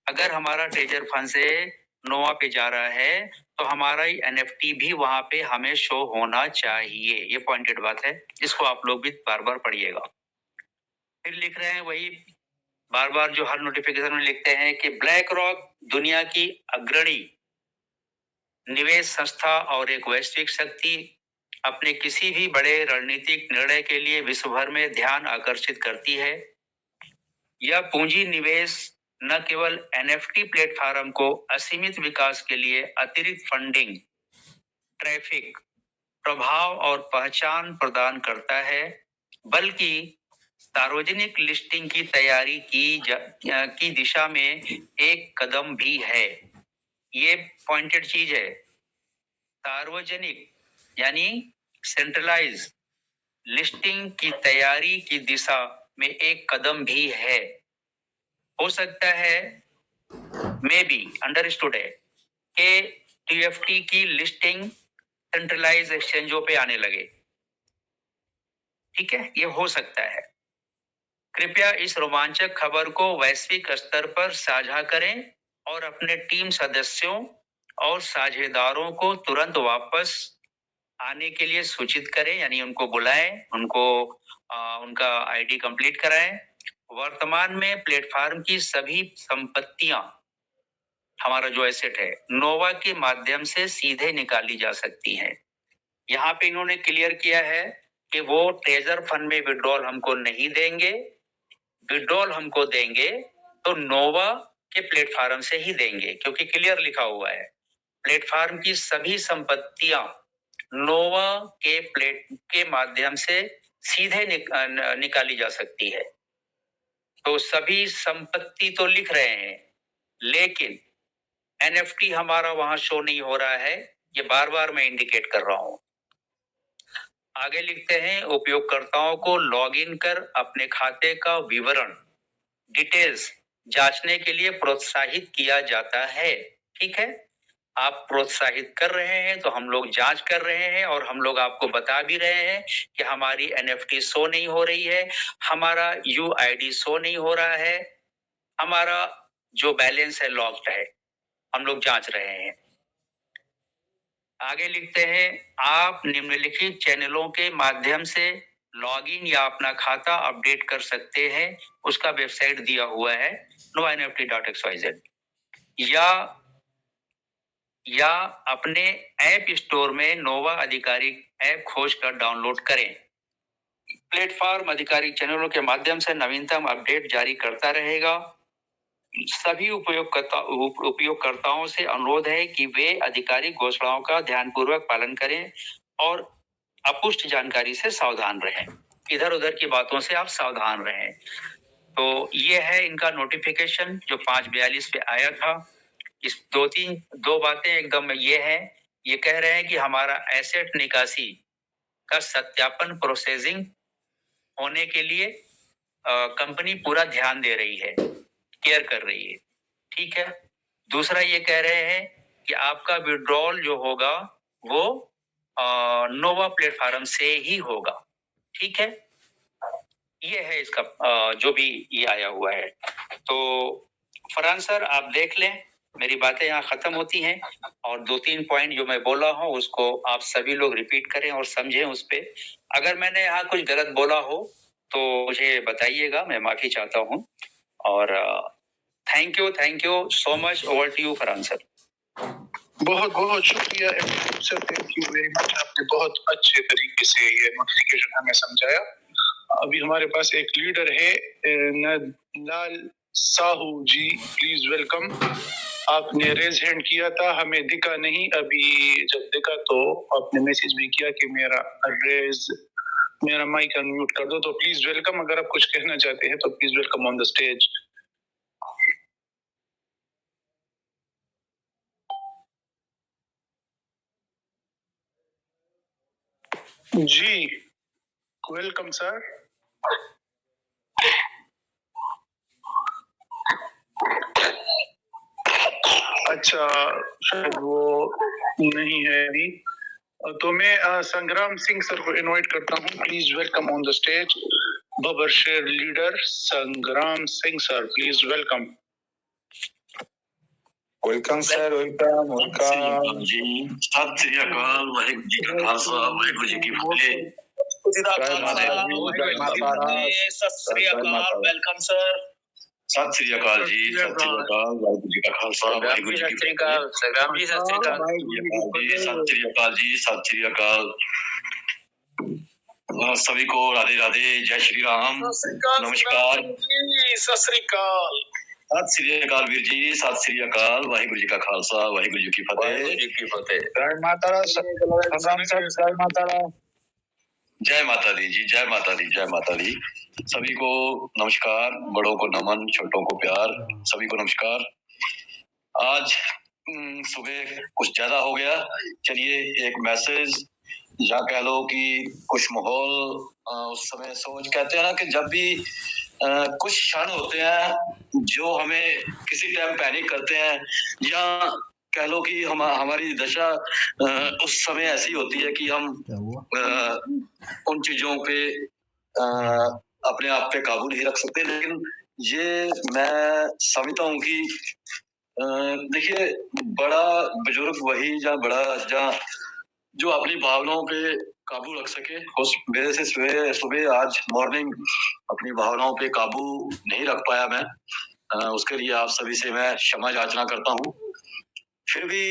S5: अगर हमारा ट्रेजर फंड से नोवा पे जा रहा है तो हमारा NFT भी वहां पे हमें शो होना चाहिए। ये पॉइंटेड बात है, इसको आप लोग भी बार बार पढ़िएगा। फिर लिख रहे हैं वही बार बार जो हर नोटिफिकेशन में लिखते हैं कि ब्लैक रॉक दुनिया की अग्रणी निवेश संस्था और एक वैश्विक शक्ति अपने किसी भी बड़े रणनीतिक निर्णय के लिए विश्व भर में ध्यान आकर्षित करती है। यह पूंजी निवेश न केवल NFT प्लेटफॉर्म को असीमित विकास के लिए अतिरिक्त फंडिंग, ट्रैफिक, प्रभाव और पहचान प्रदान करता है, बल्कि सार्वजनिक लिस्टिंग की तैयारी की दिशा में एक कदम भी है। ये पॉइंटेड चीज है। सार्वजनिक यानी सेंट्रलाइज लिस्टिंग की तैयारी की दिशा में एक कदम भी है। हो सकता है मे बी अंडरस्टूड है कि TFT की लिस्टिंग सेंट्रलाइज एक्सचेंजों पे आने लगे। ठीक है, ये हो सकता है। कृपया इस रोमांचक खबर को वैश्विक स्तर पर साझा करें और अपने टीम सदस्यों और साझेदारों को तुरंत वापस आने के लिए सूचित करें, यानी उनको बुलाएं, उनको उनका ID कंप्लीट कराएं। वर्तमान में प्लेटफॉर्म की सभी संपत्तियां, हमारा जो एसेट है, नोवा के माध्यम से सीधे निकाली जा सकती हैं। यहाँ पे इन्होंने क्लियर किया है कि वो ट्रेजर फंड में विड्रॉल हमको नहीं देंगे, विड्रॉल हमको देंगे तो नोवा के प्लेटफॉर्म से ही देंगे, क्योंकि क्लियर लिखा हुआ है प्लेटफॉर्म की सभी संपत्तियां नोवा के माध्यम से सीधे निकाली जा सकती है। तो सभी संपत्ति तो लिख रहे हैं, लेकिन एनएफटी हमारा वहां शो नहीं हो रहा है, ये बार बार मैं इंडिकेट कर रहा हूं। आगे लिखते हैं, उपयोगकर्ताओं को लॉगिन कर अपने खाते का विवरण डिटेल्स जांचने के लिए प्रोत्साहित किया जाता है। ठीक है, आप प्रोत्साहित कर रहे हैं तो हम लोग जांच कर रहे हैं, और हम लोग आपको बता भी रहे हैं कि हमारी एनएफटी शो नहीं हो रही है, हमारा यूआईडी शो नहीं हो रहा है, हमारा जो बैलेंस है लॉक्ड है, हम लोग जांच रहे हैं। आगे लिखते हैं, आप निम्नलिखित चैनलों के माध्यम से लॉगिन या अपना खाता अपडेट कर सकते हैं। उसका वेबसाइट दिया हुआ है nonft.xyz, या अपने ऐप स्टोर में नोवा आधिकारिक ऐप खोज कर डाउनलोड करें। प्लेटफॉर्म आधिकारिक चैनलों के माध्यम से नवीनतम अपडेट जारी करता रहेगा। सभी उपयोगकर्ताओं से अनुरोध है कि वे आधिकारिक घोषणाओं का ध्यानपूर्वक पालन करें और अपुष्ट जानकारी से सावधान रहें। इधर उधर की बातों से आप सावधान रहें। तो ये है इनका नोटिफिकेशन जो 5/42 पे आया था। इस दो बातें एकदम ये है, ये कह रहे हैं कि हमारा एसेट निकासी का सत्यापन प्रोसेसिंग होने के लिए कंपनी पूरा ध्यान दे रही है, केयर कर रही है। ठीक है, दूसरा ये कह रहे हैं कि आपका विड्रॉल जो होगा वो नोवा प्लेटफॉर्म से ही होगा। ठीक है, ये है इसका जो भी ये आया हुआ है। तो फरहान सर आप देख लें, मेरी बातें यहाँ खत्म होती हैं, और 2-3 पॉइंट जो मैं बोला हूँ उसको आप सभी लोग रिपीट करें और समझें उस पे। अगर मैंने यहाँ कुछ गलत बोला हो तो मुझे बताइएगा, मैं माफी चाहता हूँ। और thank you so much. Over to you Farhan sir.
S1: बहुत बहुत शुक्रिया sir, thank you very much. आपने बहुत अच्छे तरीके से ये नोटिफिकेशन हमें समझाया। अभी हमारे पास एक लीडर है लाल साहू जी, प्लीज वेलकम। आपने रेज हैंड किया था, हमें दिखा नहीं, अभी जब दिखा तो आपने मैसेज भी किया कि मेरा माइक अनम्यूट कर दो। तो प्लीज वेलकम, अगर आप कुछ कहना चाहते हैं तो please welcome on the stage. जी वेलकम सर। अच्छा, शायद वो नहीं है अभी, तो मैं संग्राम सिंह सर को इनवाइट करता हूँ। Please welcome on the stage बबर शेयर leader Sangram Singh sir, please welcome.
S7: Welcome sir, welcome
S8: जी। सत श्री अकाल, वाहिगुरु जी का खालसा, वाहिगुरु जी की फतेह।
S4: सत श्री अकाल, वेलकम सर।
S8: सत श्री अकाल जी, सत श्री अकाल, वाहिगुरु जी का खालसा, वाहिगुरु जी की फतेह।
S5: संग्राम जी सत श्री अकाल।
S8: सत श्री अकाल जी, सत श्री अकाल। सभी को राधे राधे, जय श्री राम, नमस्कार,
S6: सत श्री अकाल।
S8: सत श्री अकाल वीर जी, सत श्री अकाल, वाहिगुरु जी का खालसा, वाहिगुरु जी की फतेह।
S7: जय माता
S8: जय माता दी जी, जय माता दी, जय माता दी। सभी को नमस्कार, बड़ों को नमन, छोटों को प्यार, सभी को नमस्कार। आज सुबह कुछ ज्यादा हो गया, चलिए एक मैसेज या कह लो कि कुछ माहौल उस समय सोच, कहते हैं ना कि जब भी कुछ क्षण होते हैं जो हमें किसी टाइम पैनिक करते हैं, या कह लो कि हमारी दशा उस समय ऐसी होती है कि हम उन चीजों पे अपने आप पे काबू नहीं रख सकते। लेकिन ये मैं समझता हूँ कि देखिए, बड़ा बुजुर्ग वही जहाँ जो अपनी भावनाओं पे काबू रख सके। मेरे से सुबह आज मॉर्निंग अपनी भावनाओं पे काबू नहीं रख पाया मैं, उसके लिए आप सभी से मैं क्षमा याचना करता हूँ। फिर भी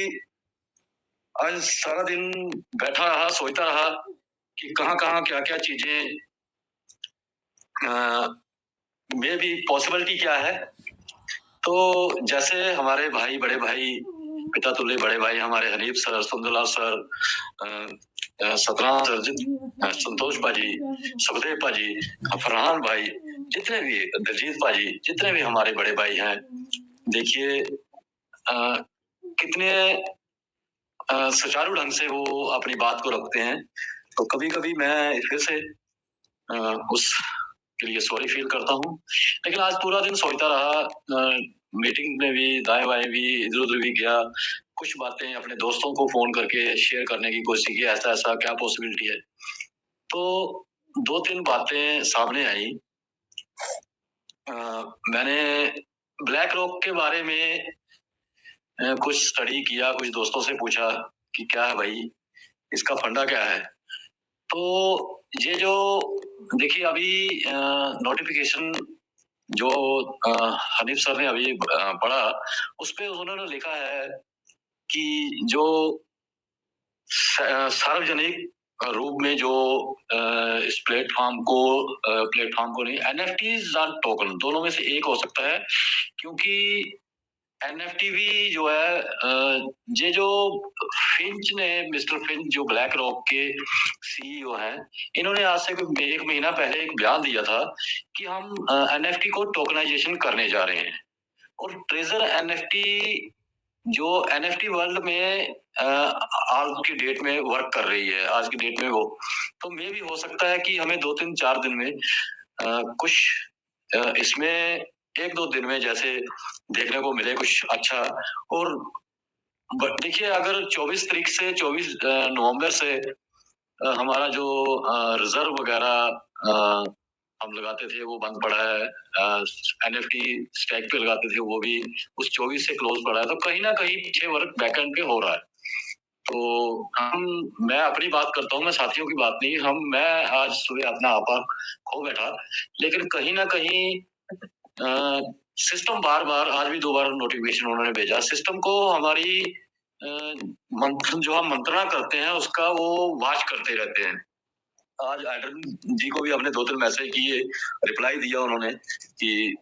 S8: आज सारा दिन बैठा रहा, सोचता रहा कि कहाँ कहाँ क्या क्या चीजें में भी पॉसिबिलिटी क्या है। तो जैसे हमारे भाई, बड़े भाई, पिता तुल्य बड़े भाई हमारे Hanif sir, Sundarlal sir, Satnam sir, Santosh पाजी, सुखदेव पाजी, फरहान भाई, जितने भी दलजीत पाजी, जितने भी हमारे बड़े भाई हैं, देखिए कितने सुचारू ढंग से वो अपनी बात को रखते हैं। तो कभी कभी मैं फिर से उसके लिए सॉरी फील करता हूँ, लेकिन आज पूरा दिन सोचता रहा, मीटिंग में भी दाएं बाएं भी इधर उधर भी गया, कुछ बातें अपने दोस्तों को फोन करके शेयर करने की कोशिश की, ऐसा ऐसा क्या पॉसिबिलिटी है। तो 2-3 बातें सामने आई। मैंने ब्लैक रॉक के बारे में कुछ स्टडी किया, कुछ दोस्तों से पूछा कि क्या है भाई, इसका फंडा क्या है। तो ये जो देखिए अभी नोटिफिकेशन जो हनीफ सर ने अभी पढ़ा, उस पे उन्होंने लिखा है कि जो सार्वजनिक रूप में जो इस प्लेटफॉर्म को नहीं, एनएफटीज और टोकन दोनों में से एक हो सकता है, क्योंकि एनएफटी भी जो है ये जो मिस्टर फिंच जो ब्लैक रॉक के सीईओ हैं, इन्होंने आज से 1 महीना पहले एक बयान दिया था कि हम एनएफटी को टोकनाइजेशन करने जा रहे हैं। और ट्रेजर एनएफटी जो एनएफटी वर्ल्ड में आज की डेट में वर्क कर रही है, आज की डेट में वो, तो मे भी हो सकता है कि हमें 2-3-4 दिन में कुछ इसमें 1-2 दिन में जैसे देखने को मिले कुछ अच्छा। और देखिए अगर 24 तारीख से 24 नवंबर से हमारा जो रिजर्व वगैरह हम लगाते थे वो बंद पड़ा है, एनएफटी स्टैक पे लगाते थे वो भी उस 24 से क्लोज पड़ा है, तो कहीं ना कहीं पीछे वर्क बैकएंड पे हो रहा है। तो मैं अपनी बात करता हूँ, मैं साथियों की बात नहीं, मैं आज सुबह अपना आपा खो बैठा, लेकिन कहीं ना कहीं सिस्टम बार बार, आज भी 2 बार नोटिफिकेशन उन्होंने भेजा, सिस्टम को हमारी जो हम मंत्रणा करते हैं उसका वो वॉच करते रहते हैं। आज एडन जी को भी हमने 2-3 मैसेज किए, रिप्लाई दिया उन्होंने कि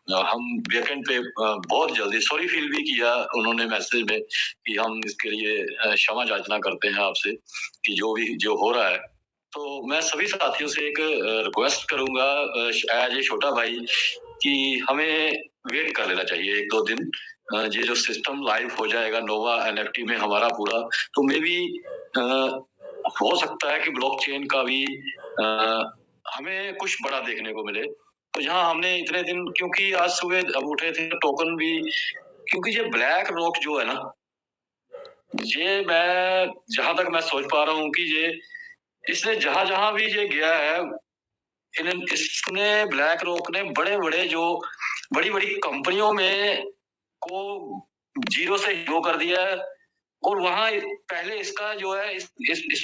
S8: हम वीकेंड पे बहुत जल्दी, सॉरी फील भी किया उन्होंने मैसेज में कि हम इसके लिए क्षमा याचना करते हैं आपसे कि जो हो रहा है। तो मैं सभी साथियों से एक रिक्वेस्ट करूंगा एज ए छोटा भाई कि हमें वेट कर लेना चाहिए 1-2 दिन। ये जो सिस्टम लाइव हो जाएगा नोवा एनएफटी में हमारा पूरा, तो मे भी हो सकता है कि ब्लॉकचेन का भी हमें कुछ बड़ा देखने को मिले। तो यहाँ हमने इतने दिन, क्योंकि आज सुबह अब उठे थे टोकन भी, क्योंकि ये ब्लैक रॉक जो है ना, ये मैं जहां तक मैं सोच पा रहा हूँ कि ये इसने जहां जहां भी ये गया है, इसने ब्लैक रॉक ने बड़े बड़े जो बड़ी बड़ी कंपनियों में को जीरो से हीरो कर दिया है। और वहां पहले इसका जो है इस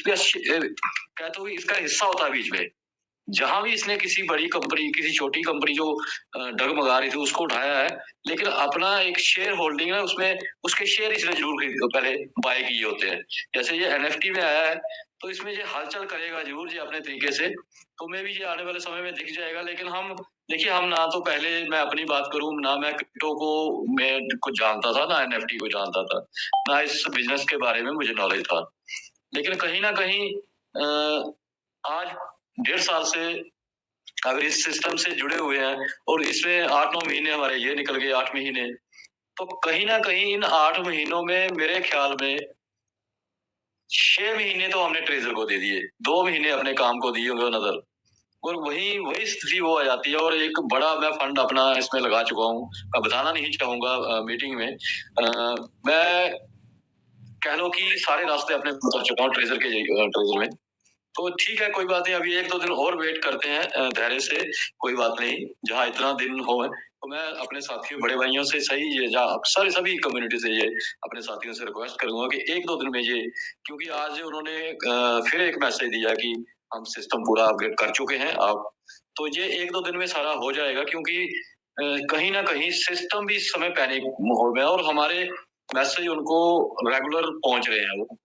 S8: पे कहते हुए इसका हिस्सा होता है बीच में, जहां भी इसने किसी बड़ी कंपनी, किसी छोटी कंपनी जो डगमगा रही थी उसको उठाया है, लेकिन अपना एक शेयर होल्डिंग है उसमें, उसके शेयर इसने जरूर पहले बाय किए होते हैं। जैसे ये एनएफटी में आया है तो इसमें ये हलचल करेगा जरूर जी अपने तरीके से, तो मैं भी ये आने वाले समय में दिख जाएगा। लेकिन हम देखिए, हम ना तो पहले, मैं अपनी बात करूं ना, मैं क्रिप्टो को मैं कुछ जानता था, ना एनएफटी को जानता था, ना इस बिजनेस के बारे में मुझे नॉलेज था। लेकिन कहीं ना कहीं आज 1.5 साल से अगर इस सिस्टम से जुड़े हुए हैं और इसमें 8-9 महीने हमारे ये निकल गए, 8 महीने, तो कहीं ना कहीं इन 8 महीनों में मेरे ख्याल में 6 महीने तो हमने ट्रेजर को दे दिए, 2 महीने अपने काम को दिए होंगे नजर, और वही स्थिति वो आ जाती है। और एक बड़ा मैं फंड अपना इसमें लगा चुका हूँ, मैं बताना नहीं चाहूंगा मीटिंग में, मैं कह लो कि सारे रास्ते अपने उतर चुका हूँ ट्रेजर में। तो ठीक है, कोई बात नहीं, अभी 1-2 दिन और वेट करते हैं धैर्य से, कोई बात नहीं, जहाँ इतना दिन हो। तो मैं अपने साथियों, बड़े भाइयों से सही ये अक्सर सभी कम्युनिटी से ये अपने साथियों से रिक्वेस्ट करूंगा कि 1-2 दिन में ये, क्योंकि आज उन्होंने फिर एक मैसेज दिया कि हम सिस्टम पूरा अपग्रेड कर चुके हैं आप, तो ये 1-2 दिन में सारा हो जाएगा, क्योंकि कहीं ना कहीं सिस्टम भी इस समय पैनिक माहौल में है और हमारे मैसेज उनको रेगुलर पहुंच रहे हैं वो।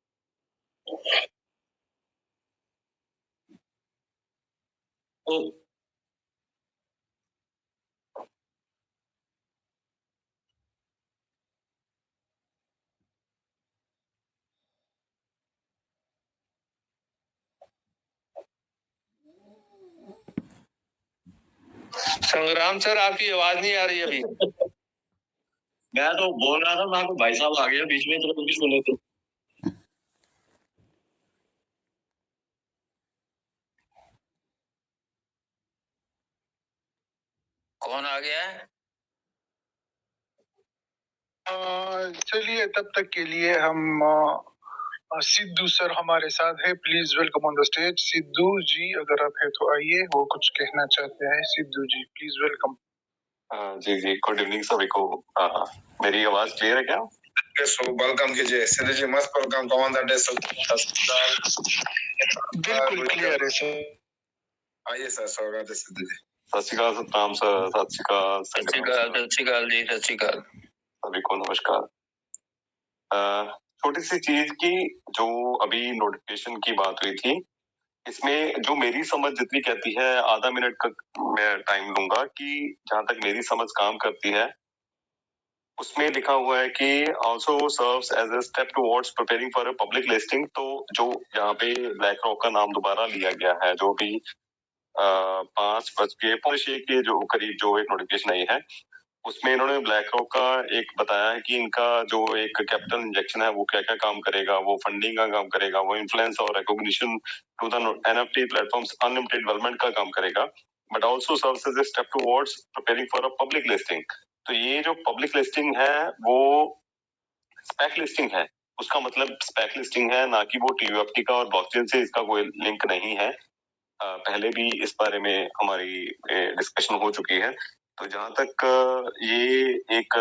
S8: तो
S2: संग्राम सर, आपकी आवाज नहीं आ रही अभी।
S8: मैं तो बोल रहा था, मैं तो भाई साहब आ गया बीच में, तो कुछ बोले तो।
S2: कौन आ गया है?
S1: चलिए तब तक के लिए हम सिद्धू सर हमारे साथ है, please welcome on the stage. Sidhu ji अगर आप है तो आइए, वो कुछ कहना चाहते हैं। Sidhu ji please welcome.
S9: जी जी, गुड इवनिंग सभी को। मेरी आवाज क्लियर है क्या?
S3: सो वेलकम कीजिए सिद्धू जी, मस्त वेलकम। कौन सा डे
S1: बिल्कुल क्लियर है सर।
S3: आइए सर, स्वागत है सिद्धू जी।
S9: सत श्री अकाल सतनाम सर, सत श्री अकाल।
S2: सत श्री अकाल, सत श्री अकाल जी, सत श्री अकाल।
S9: सभी को नमस्कार। छोटी सी चीज की जो अभी नोटिफिकेशन की बात हुई थी, इसमें जो मेरी समझ जितनी कहती है, आधा मिनट का मैं टाइम लूंगा कि जहां तक मेरी समझ काम करती है, उसमें लिखा हुआ है कि also serves as a step towards preparing for a public listing. तो जो यहाँ पे ब्लैक रॉक का नाम दोबारा लिया गया है, जो भी 5:06 के जो करीब जो एक नोटिफिकेशन आई है, उसमें इन्होंने ब्लैक रॉक का एक बताया है कि इनका जो एक कैपिटल इंजेक्शन है वो क्या क्या काम करेगा। वो फंडिंग का काम करेगा, वो इन्फ्लुएंस और recognition to the NFT platforms unlimited development का काम करेगा, but also serves as a step towards preparing for a public listing. तो ये जो पब्लिक लिस्टिंग है वो स्पेक लिस्टिंग है, उसका मतलब स्पेक लिस्टिंग है, ना कि वो TUFT का और ब्लॉकचेन से इसका कोई लिंक नहीं है। पहले भी इस बारे में हमारी डिस्कशन हो चुकी है। तो जहां तक ये एक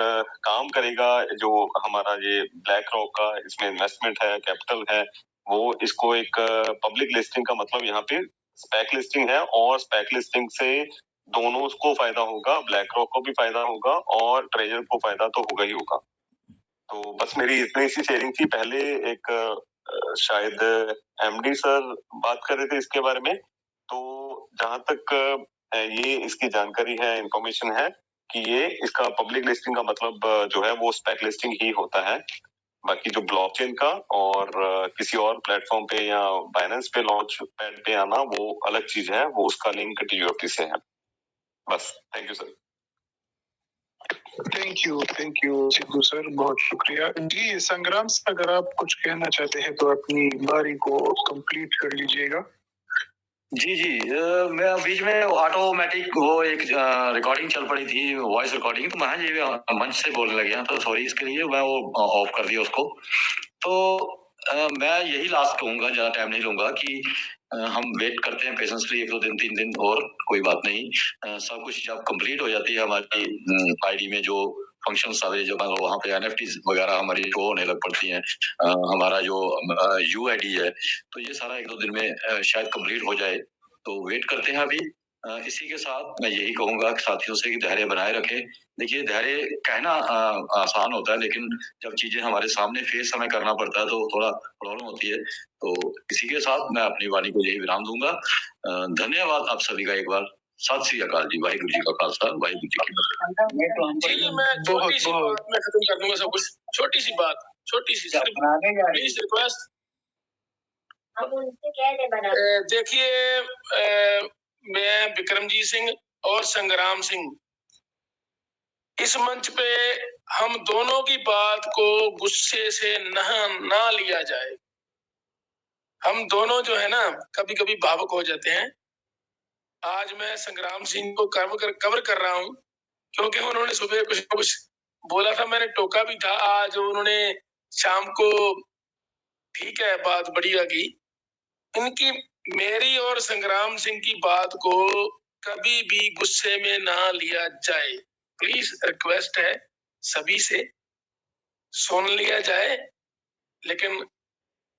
S9: काम करेगा, जो हमारा ये ब्लैक रॉक का इसमें इन्वेस्टमेंट है, कैपिटल है, वो इसको एक पब्लिक लिस्टिंग का मतलब यहाँ पे स्पेक लिस्टिंग है, और स्पेक लिस्टिंग से दोनों को फायदा होगा, ब्लैक रॉक को भी फायदा होगा और ट्रेजर को फायदा तो होगा ही होगा। तो बस मेरी इतनी सी शेयरिंग थी। पहले एक शायद MD सर बात कर रहे थे इसके बारे में, तो जहां तक ये इसकी जानकारी है, इंफॉर्मेशन है कि ये इसका पब्लिक लिस्टिंग का मतलब जो है वो स्पेक लिस्टिंग ही होता है। बाकी जो ब्लॉकचेन का और किसी और प्लेटफॉर्म पे या बाइनेंस पे लॉन्च पैड पे आना वो अलग चीज है, वो उसका लिंक TUFT से है। बस, thank you sir.
S1: Thank you Sidhu sir, बहुत शुक्रिया जी। संग्राम सर अगर आप कुछ कहना चाहते हैं तो अपनी बारी को कंप्लीट कर लीजिएगा।
S8: जी जी, मैं बीच में ऑटोमेटिक वो एक रिकॉर्डिंग चल पड़ी थी, वॉइस रिकॉर्डिंग, तो मैं ये मंच से बोलने लग गया, तो सॉरी इसके लिए, मैं वो ऑफ कर दिया उसको। तो मैं यही लास्ट कहूंगा, ज्यादा टाइम नहीं लूंगा, कि हम वेट करते हैं पेशेंसली 1-2 दिन 3 दिन और, कोई बात नहीं। सब कुछ जब कंप्लीट हो जाती है हमारी आईडी में जो फंक्शन सारे, जब वहाँ पे NFTs वगैरह हमारी शो होने लग पड़ती हैं, हमारा जो UID है, तो ये सारा 1-2 दिन में शायद कंप्लीट हो जाए, तो वेट करते हैं अभी। इसी के साथ मैं यही कहूंगा कि साथियों से कि धैर्य बनाए रखें। देखिए, धैर्य कहना आसान होता है, लेकिन जब चीजें हमारे सामने फेस हमें करना पड़ता है तो थोड़ा प्रॉब्लम होती है। तो इसी के साथ मैं अपनी वाणी को यही विराम दूंगा। धन्यवाद आप सभी का एक बार। सत श्री अकाल जी। वाहिगुरु जी का खालसा, वाहिगुरु जी की
S6: जी, मैं छोटी सी बात में खत्म कर दूंगा सब कुछ। छोटी सी बात, छोटी सी, प्लीज रिक्वेस्ट। देखिए, मैं विक्रमजीत सिंह और संग्राम सिंह, इस मंच पे हम दोनों की बात को गुस्से से ना लिया जाए। हम दोनों जो है ना, कभी कभी भावुक हो जाते हैं। आज मैं संग्राम सिंह को कवर कर रहा हूं, क्योंकि उन्होंने सुबह कुछ बोला था, मैंने टोका भी था। आज उन्होंने शाम को, ठीक है, बात बढ़िया की। इनकी, मेरी और संग्राम सिंह की बात को कभी भी गुस्से में ना लिया जाए। प्लीज रिक्वेस्ट है सभी से, सुन लिया जाए, लेकिन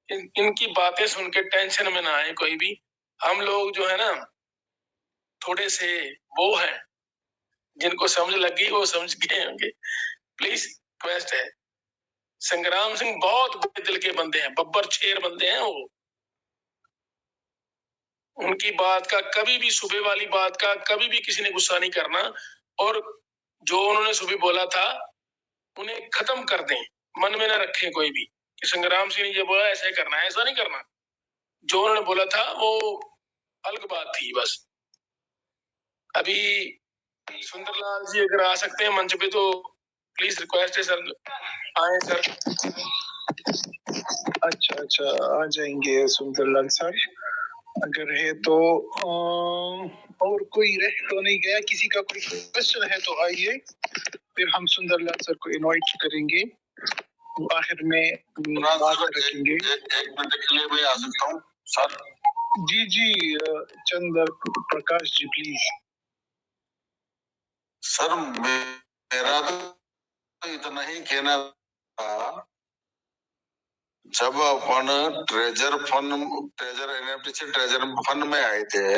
S6: इनकी बातें सुन के टेंशन में ना आए कोई भी। हम लोग जो है ना, थोड़े से वो हैं, जिनको समझ लगी वो समझ गए होंगे। प्लीज रिक्वेस्ट है। संग्राम सिंह बहुत बड़े दिल के बंदे हैं, बब्बर शेर बंदे हैं वो। उनकी बात का कभी भी, सुबह वाली बात का कभी भी किसी ने गुस्सा नहीं करना, और जो उन्होंने सुबह बोला था उन्हें खत्म कर दें, मन में न रखें कोई भी कि संग्राम सिंह ने ये बोला ऐसा ही करना है, ऐसा नहीं करना। जो उन्होंने बोला था वो अलग बात थी बस। अभी सुंदरलाल जी अगर आ सकते हैं मंच पे तो प्लीज रिक्वेस्ट है सर, आए सर।
S1: अच्छा, आ जाएंगे सुंदरलाल सर अगर है तो। और कोई रह तो नहीं गया? किसी का कोई क्वेश्चन है तो आइए, फिर हम सुंदरलाल सर को इनवाइट करेंगे, आखिर में बात रखेंगे।
S10: एक मिनट के लिए मैं आ सकता हूँ सर?
S1: जी चंद्र प्रकाश जी प्लीज।
S10: सर मेरा तो इतना ही कहना था, जब अपन ट्रेजर एनएफटी से ट्रेजर फंड में आए थे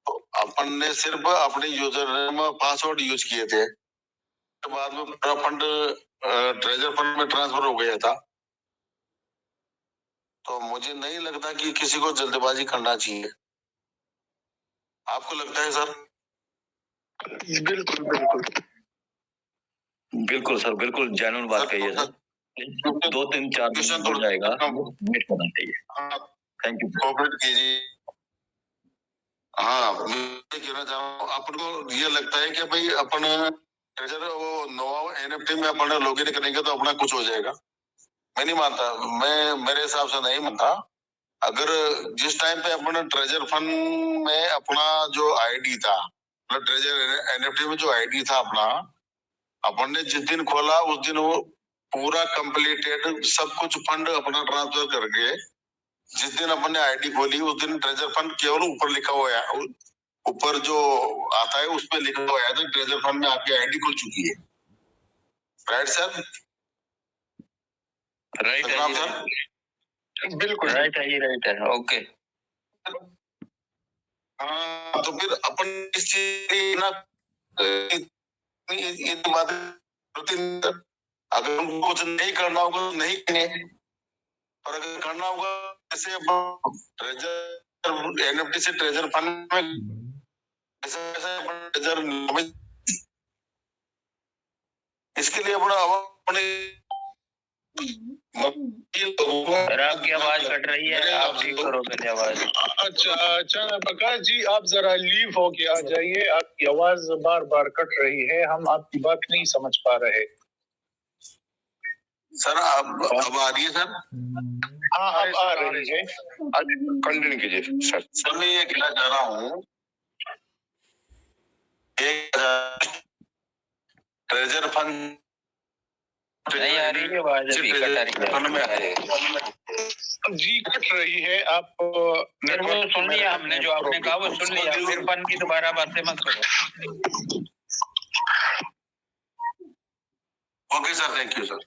S10: तो अपन ने सिर्फ अपने यूजर नेम पासवर्ड यूज किए थे, बाद में पूरा फंड ट्रेजर फंड में ट्रांसफर हो गया था। तो मुझे नहीं लगता कि किसी को जल्दबाजी करना चाहिए। आपको लगता है सर?
S1: बिल्कुल
S8: सर, बिल्कुल जेन्युइन बात कही है सर। 2-3-4 दिन हो जाएगा, वेट करना चाहिए। Thank you.
S10: कोऑपरेट कीजिए। हाँ, मैं कहना चाह रहा हूँ, अपन को ये लगता है कि भाई अपन ट्रेजर वो नोवा एनएफटी में अपन लॉगिन करेंगे तो अपना कुछ हो जाएगा। मैं नहीं मानता, मेरे हिसाब से नहीं मानता। अगर जिस टाइम पे अपन ट्रेजर फंड में अपना जो आईडी था, मतलब ट्रेजर एनएफटी में जो आईडी था अपना, अपन ने जिस दिन खोला उस दिन वो पूरा कंप्लीटेड सब कुछ फंड अपना ट्रांसफर करके, जिस दिन अपन ने आईडी खोली उस दिन ट्रेजर फंड केवल ऊपर लिखा हुआ है, ऊपर जो आता है उस पे लिखा हुआ है तो ट्रेजर फंड में आपकी आईडी खुल चुकी है। Right sir?
S8: राइट है
S10: सर?
S1: बिल्कुल
S8: राइट है। ओके।
S10: हाँ, तो फिर अपन इस चीज ना ये बात, अगर उनको कुछ नहीं करना होगा तो नहीं करेंगे, और अगर करना होगा जैसे ट्रेजर एनएफटी से ट्रेजर फंड में ट्रेजर, इसके लिए अपने
S5: आपकी आवाज कट रही है, आप ठीक करो पहले आवाज।
S1: अच्छा प्रकाश जी, आप जरा लीव होके आ जाइए, आपकी आवाज बार बार कट रही है, हम आपकी बात नहीं समझ पा रहे।
S10: सर अब आ रही है सर?
S1: हाँ अब आ रही है,
S10: कंटिन्यू कीजिए सर। सर मैं ये कहना चाह रहा हूँ, एक ट्रेजर फंड
S5: नहीं आ रही है आवाज, अभी कट रही है।
S1: जी कट रही है। आप
S5: मेरे को सुन लिया हमने, जो आपने कहा वो सुन लिया, फिर फन की दोबारा बातें मत करो।
S10: Okay sir, thank you sir.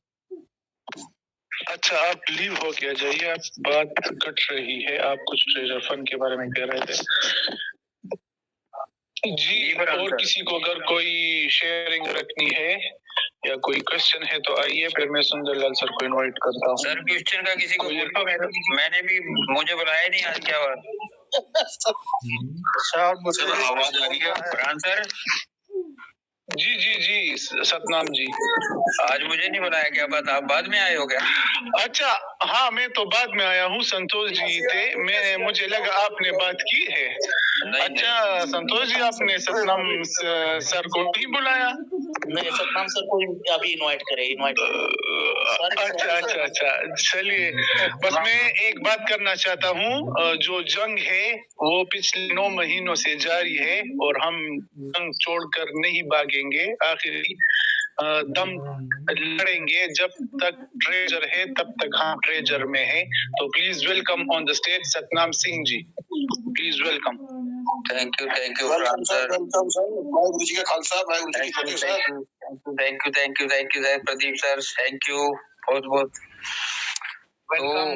S1: अच्छा आप लीव हो के आ जाइए, आप बात कट रही है, आप कुछ ट्रेजर फंड के बारे में कह रहे थे जी। और किसी को अगर कोई शेयरिंग रखनी है या कोई क्वेश्चन है तो आइए, फिर मैं सुंदरलाल सर को इनवाइट करता हूँ।
S5: सर क्वेश्चन का किसी को मैंने भी, मुझे बुलाया नहीं आज, क्या बात?
S10: सर आवाज आ रही है?
S5: फरहान सर?
S1: जी सतनाम जी,
S5: आज मुझे नहीं बुलाया, क्या बात? आप बाद में आए हो क्या?
S1: अच्छा हाँ, मैं तो बाद में आया हूँ, संतोष जी थे, मुझे लगा आपने बात की है। अच्छा संतोष जी, आपने सतनाम सर को नहीं बुलाया?
S4: नहीं, सतनाम सर को अभी इनवाइट
S1: अच्छा चलिए, बस मैं एक बात करना चाहता हूँ, जो जंग है वो पिछले 9 महीनों से जारी है और हम जंग छोड़कर नहीं भागेंगे, आखिरी दम लड़ेंगे, जब तक ट्रेजर है तब तक हम ट्रेजर में हैं। तो please welcome on the stage Satnam Singh ji, please welcome.
S5: Thank you Farhan sir.
S10: Waheguru ji का खालसा, वाहिगुरु जी की फतेह sir.
S5: Thank you sir, Pradeep sir, thank you बहुत।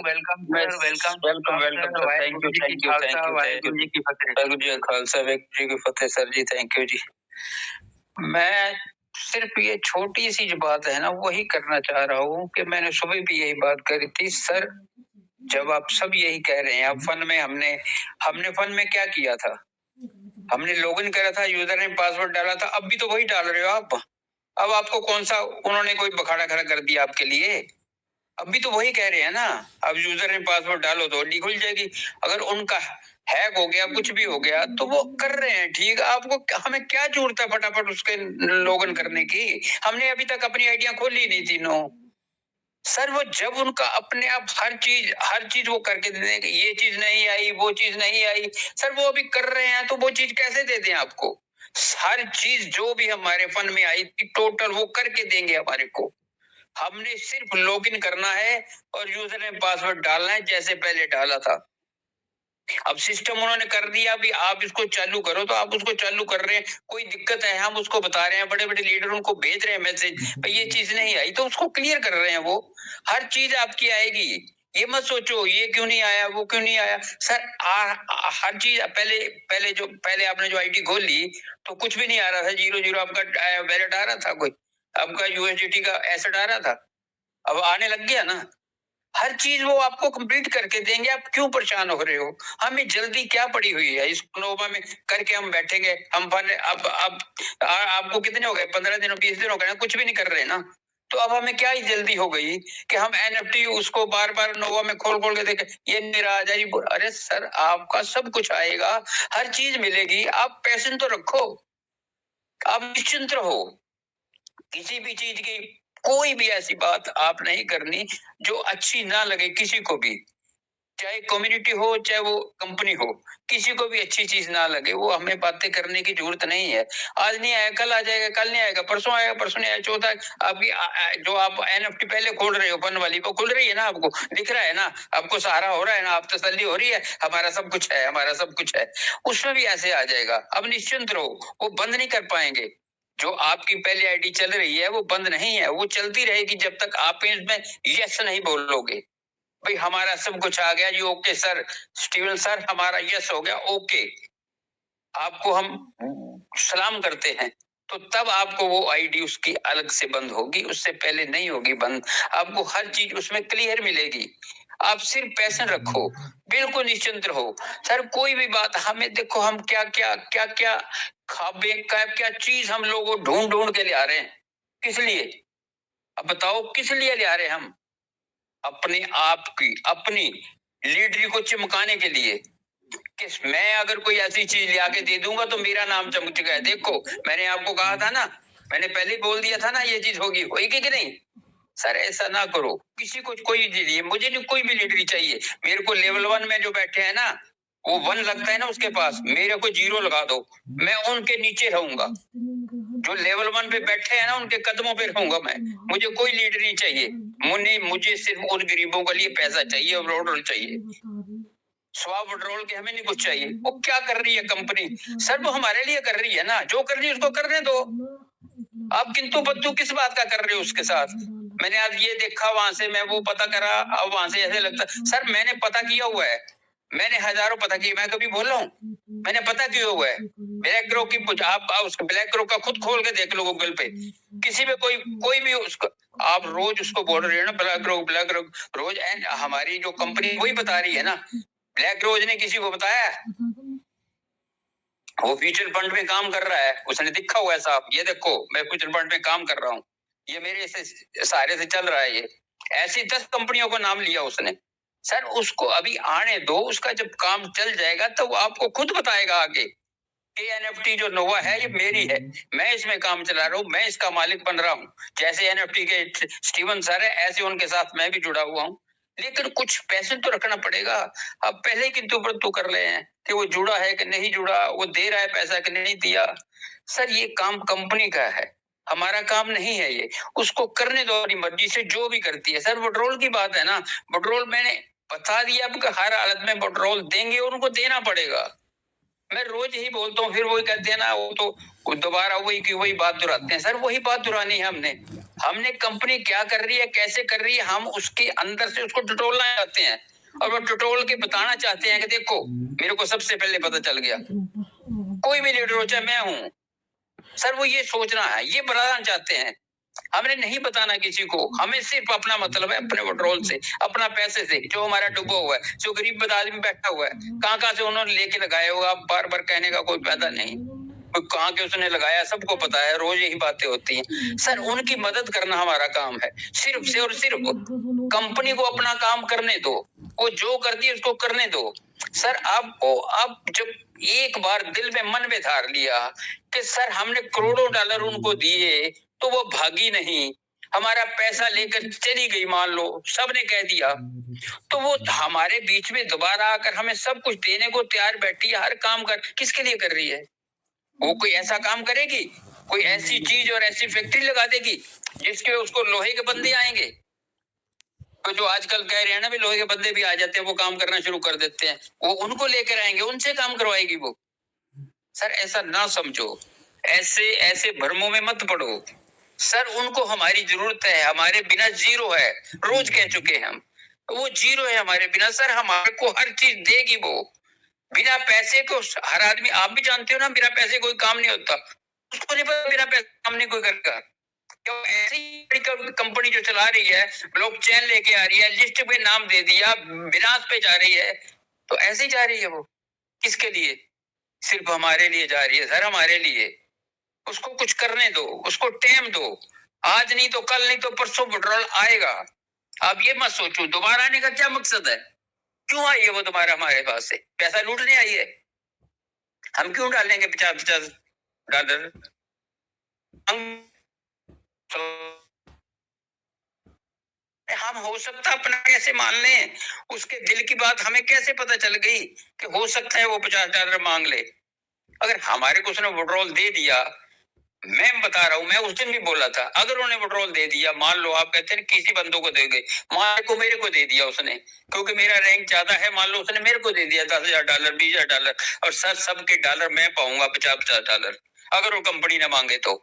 S5: वेलकम वाहिगुरु जी की खालसा, वाहिगुरु जी की फतेह सर जी, थैंक यू जी। मैं सिर्फ ये छोटी सी जो बात है ना वही करना चाह रहा हूँ कि मैंने सुबह भी यही बात करी थी सर। जब आप सब यही कह रहे हैं, अब फन में हमने फन में क्या किया था? हमने लॉगिन करा था, यूजर ने पासवर्ड डाला था, अब भी तो वही डाल रहे हो आप। अब आपको कौन सा उन्होंने कोई बखाड़ा खड़ा कर दिया आपके लिए? अब भी तो वही कह रहे हैं ना, अब यूजर ने पासवर्ड डालो तो ओडी खुल जाएगी। अगर उनका हैक हो गया, कुछ भी हो गया, तो वो कर रहे हैं, ठीक है। आपको हमें क्या जरूरत है फटाफट उसके लॉगिन करने की? हमने अभी तक अपनी आइडिया खोली नहीं तीनों। सर वो जब उनका अपने आप हर चीज वो करके दे देंगे, ये चीज नहीं आई, वो चीज नहीं आई, सर वो अभी कर रहे हैं तो वो चीज कैसे दे दें आपको? हर चीज जो भी हमारे फंड में आई थी टोटल वो करके देंगे हमारे को। हमने सिर्फ लॉगिन करना है और यूजर ने पासवर्ड डालना है जैसे पहले डाला था। अब सिस्टम उन्होंने कर दिया, अभी आप इसको चालू करो, तो आप उसको चालू कर रहे हैं, कोई दिक्कत है हम उसको बता रहे हैं, बड़े बड़े लीडर उनको भेज रहे हैं मैसेज, भाई ये चीज नहीं आई, तो उसको क्लियर कर रहे हैं। वो हर चीज आपकी आएगी, ये मत सोचो ये क्यों नहीं आया, वो क्यों नहीं आया। सर हर चीज पहले आपने जो आईडी खोल ली तो कुछ भी नहीं आ रहा था, 0 आपका वैलेट आ रहा था, कोई आपका यूएसडीटी का एसेट आ रहा था, अब आने लग गया ना। हर चीज वो आपको कंप्लीट करके देंगे, आप क्यों परेशान हो रहे हो? हमें जल्दी क्या पड़ी हुई है? इस नोवा में करके हम बैठेंगे, हम अब आपको कितने हो गए, 15 दिन 20 दिन हो गए ना, कुछ भी नहीं कर रहे ना। तो अब हमें क्या ही जल्दी हो गई कि हम एनएफटी उसको बार बार नोवा में खोल खोल के देखें, ये मेरा आ जाए। अरे सर आपका सब कुछ आएगा, हर चीज मिलेगी, आप पैशन तो रखो, आप निश्चिंत रहो। किसी भी चीज की कोई भी ऐसी बात आप नहीं करनी जो अच्छी ना लगे किसी को भी, चाहे कम्युनिटी हो चाहे वो कंपनी हो, किसी को भी अच्छी चीज ना लगे, वो हमें बातें करने की जरूरत नहीं है। आज नहीं आया कल आ जाएगा, कल नहीं आएगा परसों आएगा, परसों नहीं आएगा, चौथा आपकी जो आप एनएफटी पहले खोल रहे हो फन वाली, वो खुल रही है ना, आपको दिख रहा है ना, आपको सहारा हो रहा है ना, आप तसल्ली हो रही है, हमारा सब कुछ है, हमारा सब कुछ है। उसमें भी ऐसे आ जाएगा। अब निश्चिंत रहो, वो बंद नहीं कर पाएंगे। जो आपकी पहली आईडी चल रही है वो बंद नहीं है, वो चलती रहेगी जब तक आप इसमें यस नहीं बोलोगे। भाई हमारा सब कुछ आ गया जी, ओके सर, स्टीवन सर हमारा यस हो गया, ओके, आपको हम सलाम करते हैं, तो तब आपको वो आईडी उसकी अलग से बंद होगी, उससे पहले नहीं होगी बंद। आपको हर चीज उसमें क्लियर मिलेगी। आप सिर्फ पैशन रखो, बिल्कुल निश्चिंत रहो। सर कोई भी बात हमें देखो, हम क्या क्या चीज हम लोगों ढूंढ ढूंढ के ले आ रहे हैं, किस लिए? अब बताओ किस लिए ले आ रहे हैं हम? अपने आप की अपनी लीडरी को चिमकाने के लिए कि मैं अगर कोई ऐसी चीज ले आके दे दूंगा तो मेरा नाम चमक चुका है। देखो मैंने आपको कहा था ना, मैंने पहले बोल दिया था ना, ये चीज होगी कि नहीं? सर ऐसा ना करो, किसी को कोई चाहिए, मुझे नहीं कोई भी लीडरी चाहिए। मेरे को लेवल 1 में जो बैठे हैं ना, वो 1 लगता है ना उसके पास, मेरे को 0 लगा दो, मैं उनके नीचे रहूंगा। जो लेवल 1 पे बैठे हैं ना उनके कदमों पे रहूंगा मैं। मुझे कोई लीडर नहीं चाहिए, मुझे सिर्फ उन गरीबों के लिए पैसा चाहिए और पेट्रोल चाहिए। स्वाब पेट्रोल के हमें नहीं कुछ चाहिए। वो क्या कर रही है कंपनी? सर वो हमारे लिए कर रही है ना, जो कर रही है उसको करने दो। आप किंतु बद्दू किस बात का कर रहे हो उसके साथ? मैंने आज ये देखा, वहां से मैं वो पता करा, अब वहां से ऐसे लगता सर मैंने पता किया हुआ है, मैंने हजारों पता किए, मैं कभी बोल रहा हूँ? मैंने पता किया हुआ है। ब्लैक रॉक की आप उसका ब्लैक रॉक का खुद खोल के देख लो गूगल पे, किसी पे कोई भी उसको आप रोज उसको बोल रहे हो ना ब्लैक रॉक रोज, एंड हमारी जो कंपनी वही बता रही है ना। ब्लैक रोज ने किसी को बताया? वो फ्यूचर फंड में काम कर रहा है, उसने दिखा हुआ है साहब, ये देखो मैं फ्यूचर फंड में काम कर रहा हूँ, ये मेरे से सहारे से चल रहा है। ये ऐसी 10 कंपनियों का नाम लिया उसने। सर उसको अभी आने दो, उसका जब काम चल जाएगा तो वो आपको खुद बताएगा आगे कि एनएफटी जो नोवा है ये मेरी है, मैं इसमें काम चला रहा हूँ, मैं इसका मालिक बन रहा हूँ। जैसे एनएफटी के स्टीवन सर है, ऐसे उनके साथ मैं भी जुड़ा हुआ हूँ। लेकिन कुछ पैसे तो रखना पड़ेगा। अब पहले किंतु परंतु कर रहे हैं कि वो जुड़ा है कि नहीं जुड़ा, वो दे रहा है पैसा कि नहीं दिया। सर ये काम कंपनी का है, हमारा काम नहीं है ये, उसको करने दो अपनी मर्जी से जो भी करती है। सर पेट्रोल की बात है ना, पेट्रोल मैंने बता दिया आपको, हर हालत में पेट्रोल देंगे और उनको देना पड़ेगा। मैं रोज ही बोलता हूँ, फिर वही कहते हैं ना, वो तो दोबारा वही बात दोहराते हैं। सर वही बात दोहरानी है हमने कंपनी क्या कर रही है, कैसे कर रही है, हम उसके अंदर से उसको टटोलना चाहते हैं और वो टटोल के बताना चाहते हैं कि देखो मेरे को सबसे पहले पता चल गया। कोई भी लीडर हो चाहे मैं हूँ, सर वो ये सोचना है, ये बताना चाहते हैं हमने नहीं बताना किसी को, हमें सिर्फ अपना मतलब है अपने पेट्रोल से, अपना पैसे से, जो हमारा डूबा हुआ है, जो गरीब आदमी बैठा हुआ है, कहाँ से उन्होंने लेके लगाया होगा, बार बार कहने का कोई फायदा नहीं, कहाँ के उसने लगाया सबको पता है, रोज यही बातें होती हैं। सर उनकी मदद करना हमारा काम है, सिर्फ से और सिर्फ। कंपनी को अपना काम करने दो, वो जो करती है उसको करने दो। सर आपको अब जब एक बार दिल में मन में धार लिया कि सर हमने करोड़ों डॉलर उनको दिए तो वो भागी नहीं, हमारा पैसा लेकर चली गई, मान लो सबने कह दिया, तो वो हमारे बीच में दोबारा आकर हमें सब कुछ देने को तैयार बैठी है, हर काम कर किसके लिए कर रही है? वो कोई ऐसा काम करेगी, कोई ऐसी चीज और ऐसी फैक्ट्री लगा देगी जिसके उसको लोहे के बंदे आएंगे? तो जो आजकल कह रहे हैं ना भी लोहे के बंदे भी आ जाते हैं, वो काम करना शुरू कर देते हैं, वो उनको लेकर आएंगे, उनसे काम करवाएगी वो। सर ऐसा ना समझो, ऐसे भ्रमों में मत पड़ो। सर उनको हमारी जरूरत है, हमारे बिना जीरो है, रोज कह चुके हैं हम, वो जीरो है हमारे बिना। सर हमारे को हर चीज देगी वो, बिना पैसे को हर आदमी, आप भी जानते हो ना, बिना पैसे कोई काम नहीं होता, उसको नहीं पता बिना पैसे काम नहीं कोई करेगा। तो ऐसी कंपनी जो चला रही है, ब्लॉकचेन लेके आ रही है, लिस्ट पे नाम दे दिया, विनाश पे जा रही है, तो ऐसे ही जा रही है वो। किसके लिए? सिर्फ हमारे लिए जा रही है सर, हमारे लिए। उसको कुछ करने दो, उसको टाइम दो, आज नहीं तो कल, नहीं तो परसों पेट्रोल आएगा। आप ये मत सोचो दोबारा आने का क्या मकसद है, क्यों आई है वो दोबारा हमारे पास से? पैसा लूटने आई है? हम क्यों डालेंगे 50-50 डॉलर? हम हो सकता अपना कैसे मान लें? उसके दिल की बात हमें कैसे पता चल गई कि हो सकता है वो 50 डॉलर मांग ले? अगर हमारे को उसने पेट्रोल दे दिया, मैं बता रहा हूं, मैं उस दिन भी बोला था, अगर उन्होंने पेट्रोल दे दिया, मान लो आप कहते हैं किसी बंदों को दे गए, मेरे को दे दिया उसने, क्योंकि मेरा रैंक ज्यादा है, मान लो उसने मेरे को दे दिया 10,000 डॉलर, 20,000 डॉलर, और सर सबके डॉलर मैं पाऊंगा 50-50 डॉलर, अगर वो कंपनी ना मांगे तो।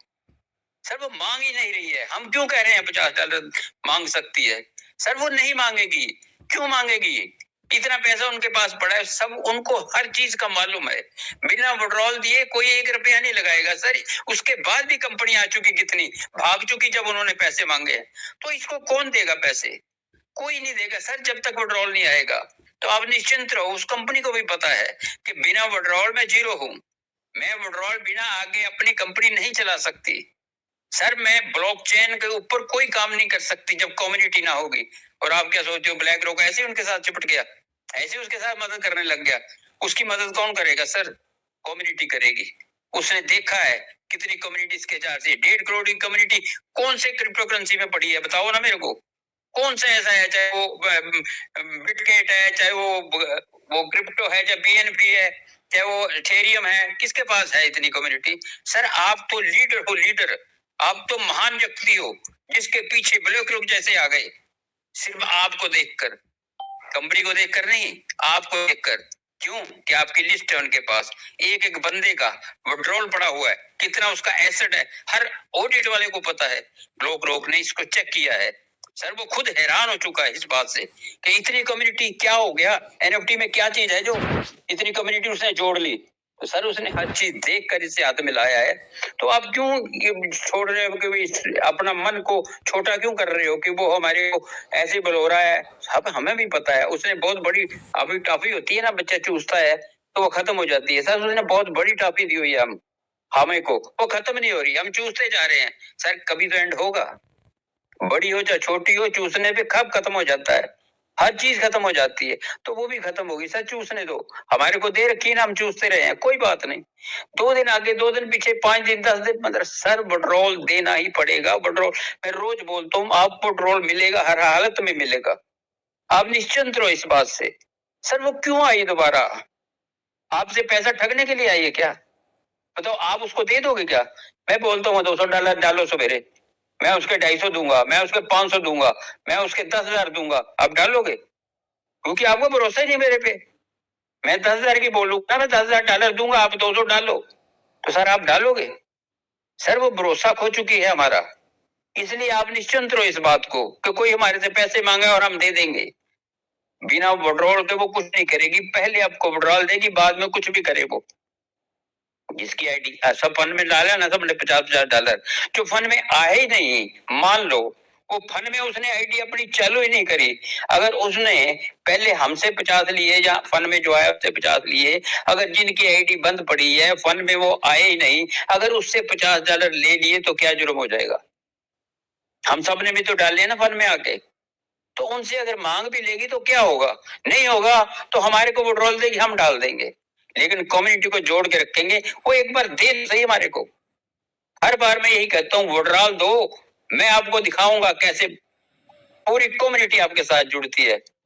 S5: सर वो मांग ही नहीं रही है, हम क्यों कह रहे हैं 50 डॉलर मांग सकती है? सर वो नहीं मांगेगी, क्यों मांगेगी? इतना पैसा उनके पास पड़ा है, सब उनको हर चीज का मालूम है, बिना पेट्रोल दिए कोई 1 रुपया नहीं लगाएगा। सर उसके बाद भी कंपनी आ चुकी, कितनी भाग चुकी जब उन्होंने पैसे मांगे, तो इसको कौन देगा पैसे? कोई नहीं देगा सर, जब तक पेट्रोल नहीं आएगा। तो आप निश्चिंत रहो, उस कंपनी को भी पता है कि बिना पेट्रोल में जीरो हूं, मैं पेट्रोल बिना आगे अपनी कंपनी नहीं चला सकती। सर मैं ब्लॉकचेन के ऊपर कोई काम नहीं कर सकती जब कम्युनिटी ना होगी। और आप क्या सोचते हो ब्लैक रॉक ऐसे उनके साथ चिपट गया, ऐसे उसके साथ मदद करने लग गया? उसकी मदद कौन करेगा सर? कम्युनिटी करेगी। उसने देखा है कितनी कम्युनिटीज के चार्ज है, 1.5 करोड़ की कम्युनिटी कौन से क्रिप्टो करेंसी में पड़ी है, बताओ ना मेरे को। कौन सा ऐसा है, चाहे वो बिटकेट है, चाहे वो क्रिप्टो है, चाहे BNB है, चाहे वो इथेरियम है, किसके पास है इतनी कम्युनिटी? सर आप तो लीडर हो, लीडर, आप तो महान व्यक्ति हो, जिसके पीछे ब्लैक रॉक जैसे आ गए, सिर्फ आपको देखकर, कंपनी को देखकर नहीं, आपको देखकर। क्यों? कि आपकी लिस्ट है उनके पास, एक एक बंदे का विड्रॉल पड़ा हुआ है, कितना उसका एसेट है, हर ऑडिट वाले को पता है, ब्लैक रॉक ने इसको चेक किया है। सर वो खुद हैरान हो चुका है इस बात से कि इतनी कम्युनिटी क्या हो गया, NFT में क्या चीज है जो इतनी कम्युनिटी उसने जोड़ ली। तो सर उसने हर चीज देख कर इसे हाथ मिलाया है। तो आप क्यों छोड़ रहे हो कि अपना मन को छोटा क्यों कर रहे हो कि वो हमारे को ऐसे बुला रहा है? अब हमें भी पता है उसने बहुत बड़ी, अभी टॉफी होती है ना, बच्चा चूसता है तो वो खत्म हो जाती है। सर उसने बहुत बड़ी टॉफी दी हुई है हमें को, वो खत्म नहीं हो रही, हम चूसते जा रहे हैं। सर कभी तो एंड होगा, बड़ी हो चाहे छोटी हो, चूसने पे कब खत्म हो जाता है, हर चीज खत्म हो जाती है, तो वो भी खत्म होगी। सर चूसने दो, हमारे को दे रखी ना, हम चूसते रहे हैं, कोई बात नहीं, 2 दिन आगे 2 दिन पीछे, 5 दिन 10 दिन, मतलब सर पेट्रोल देना ही पड़ेगा। पेट्रोल मैं रोज बोलता हूँ, आपको पेट्रोल मिलेगा, हर हालत में मिलेगा, आप निश्चिंत रहो इस बात से। सर वो क्यों आई दोबारा? आपसे पैसा ठगने के लिए आई है क्या? बताओ, आप उसको दे दोगे क्या? मैं बोलता हूँ 200 डॉलर डालो सवेरे, मैं उसके 250 दूंगा, मैं उसके 500 दूंगा, मैं उसके 10,000 दूंगा, आप डालोगे? क्योंकि आपको भरोसा ही नहीं मेरे पे। मैं 10,000 की बोलूंगा, मैं 10,000 डॉलर दूंगा, आप 200 डालो, तो सर आप डालोगे? सर वो भरोसा खो चुकी है हमारा, इसलिए आप निश्चिंत रहो इस बात को कि कोई हमारे से पैसे मांगे और हम दे देंगे। बिना विड्रॉल के वो कुछ नहीं करेगी, पहले आपको विड्रॉल देगी, बाद में कुछ भी करे वो। जिसकी आईडी सब फंड में डाला ना, सबने $50,000 जो फंड में आए ही नहीं, मान लो वो फंड में उसने आईडी अपनी चालू ही नहीं करी, अगर उसने पहले हमसे 50 लिए या फंड में जो आया उससे 50 लिए, अगर जिनकी आईडी बंद पड़ी है फंड में वो आए ही नहीं, अगर उससे $50,000 ले लिए तो क्या जुर्म हो जाएगा? हम सब ने भी तो डाल लिया ना फंड में आके, तो उनसे अगर मांग भी लेगी तो क्या होगा? नहीं होगा तो हमारे को विड्रॉल देगी, हम डाल देंगे, लेकिन कम्युनिटी को जोड़ के रखेंगे। वो एक बार दे सही हमारे को। हर बार मैं यही कहता हूँ, विड्रॉल दो, मैं आपको दिखाऊंगा कैसे पूरी कम्युनिटी आपके साथ जुड़ती है।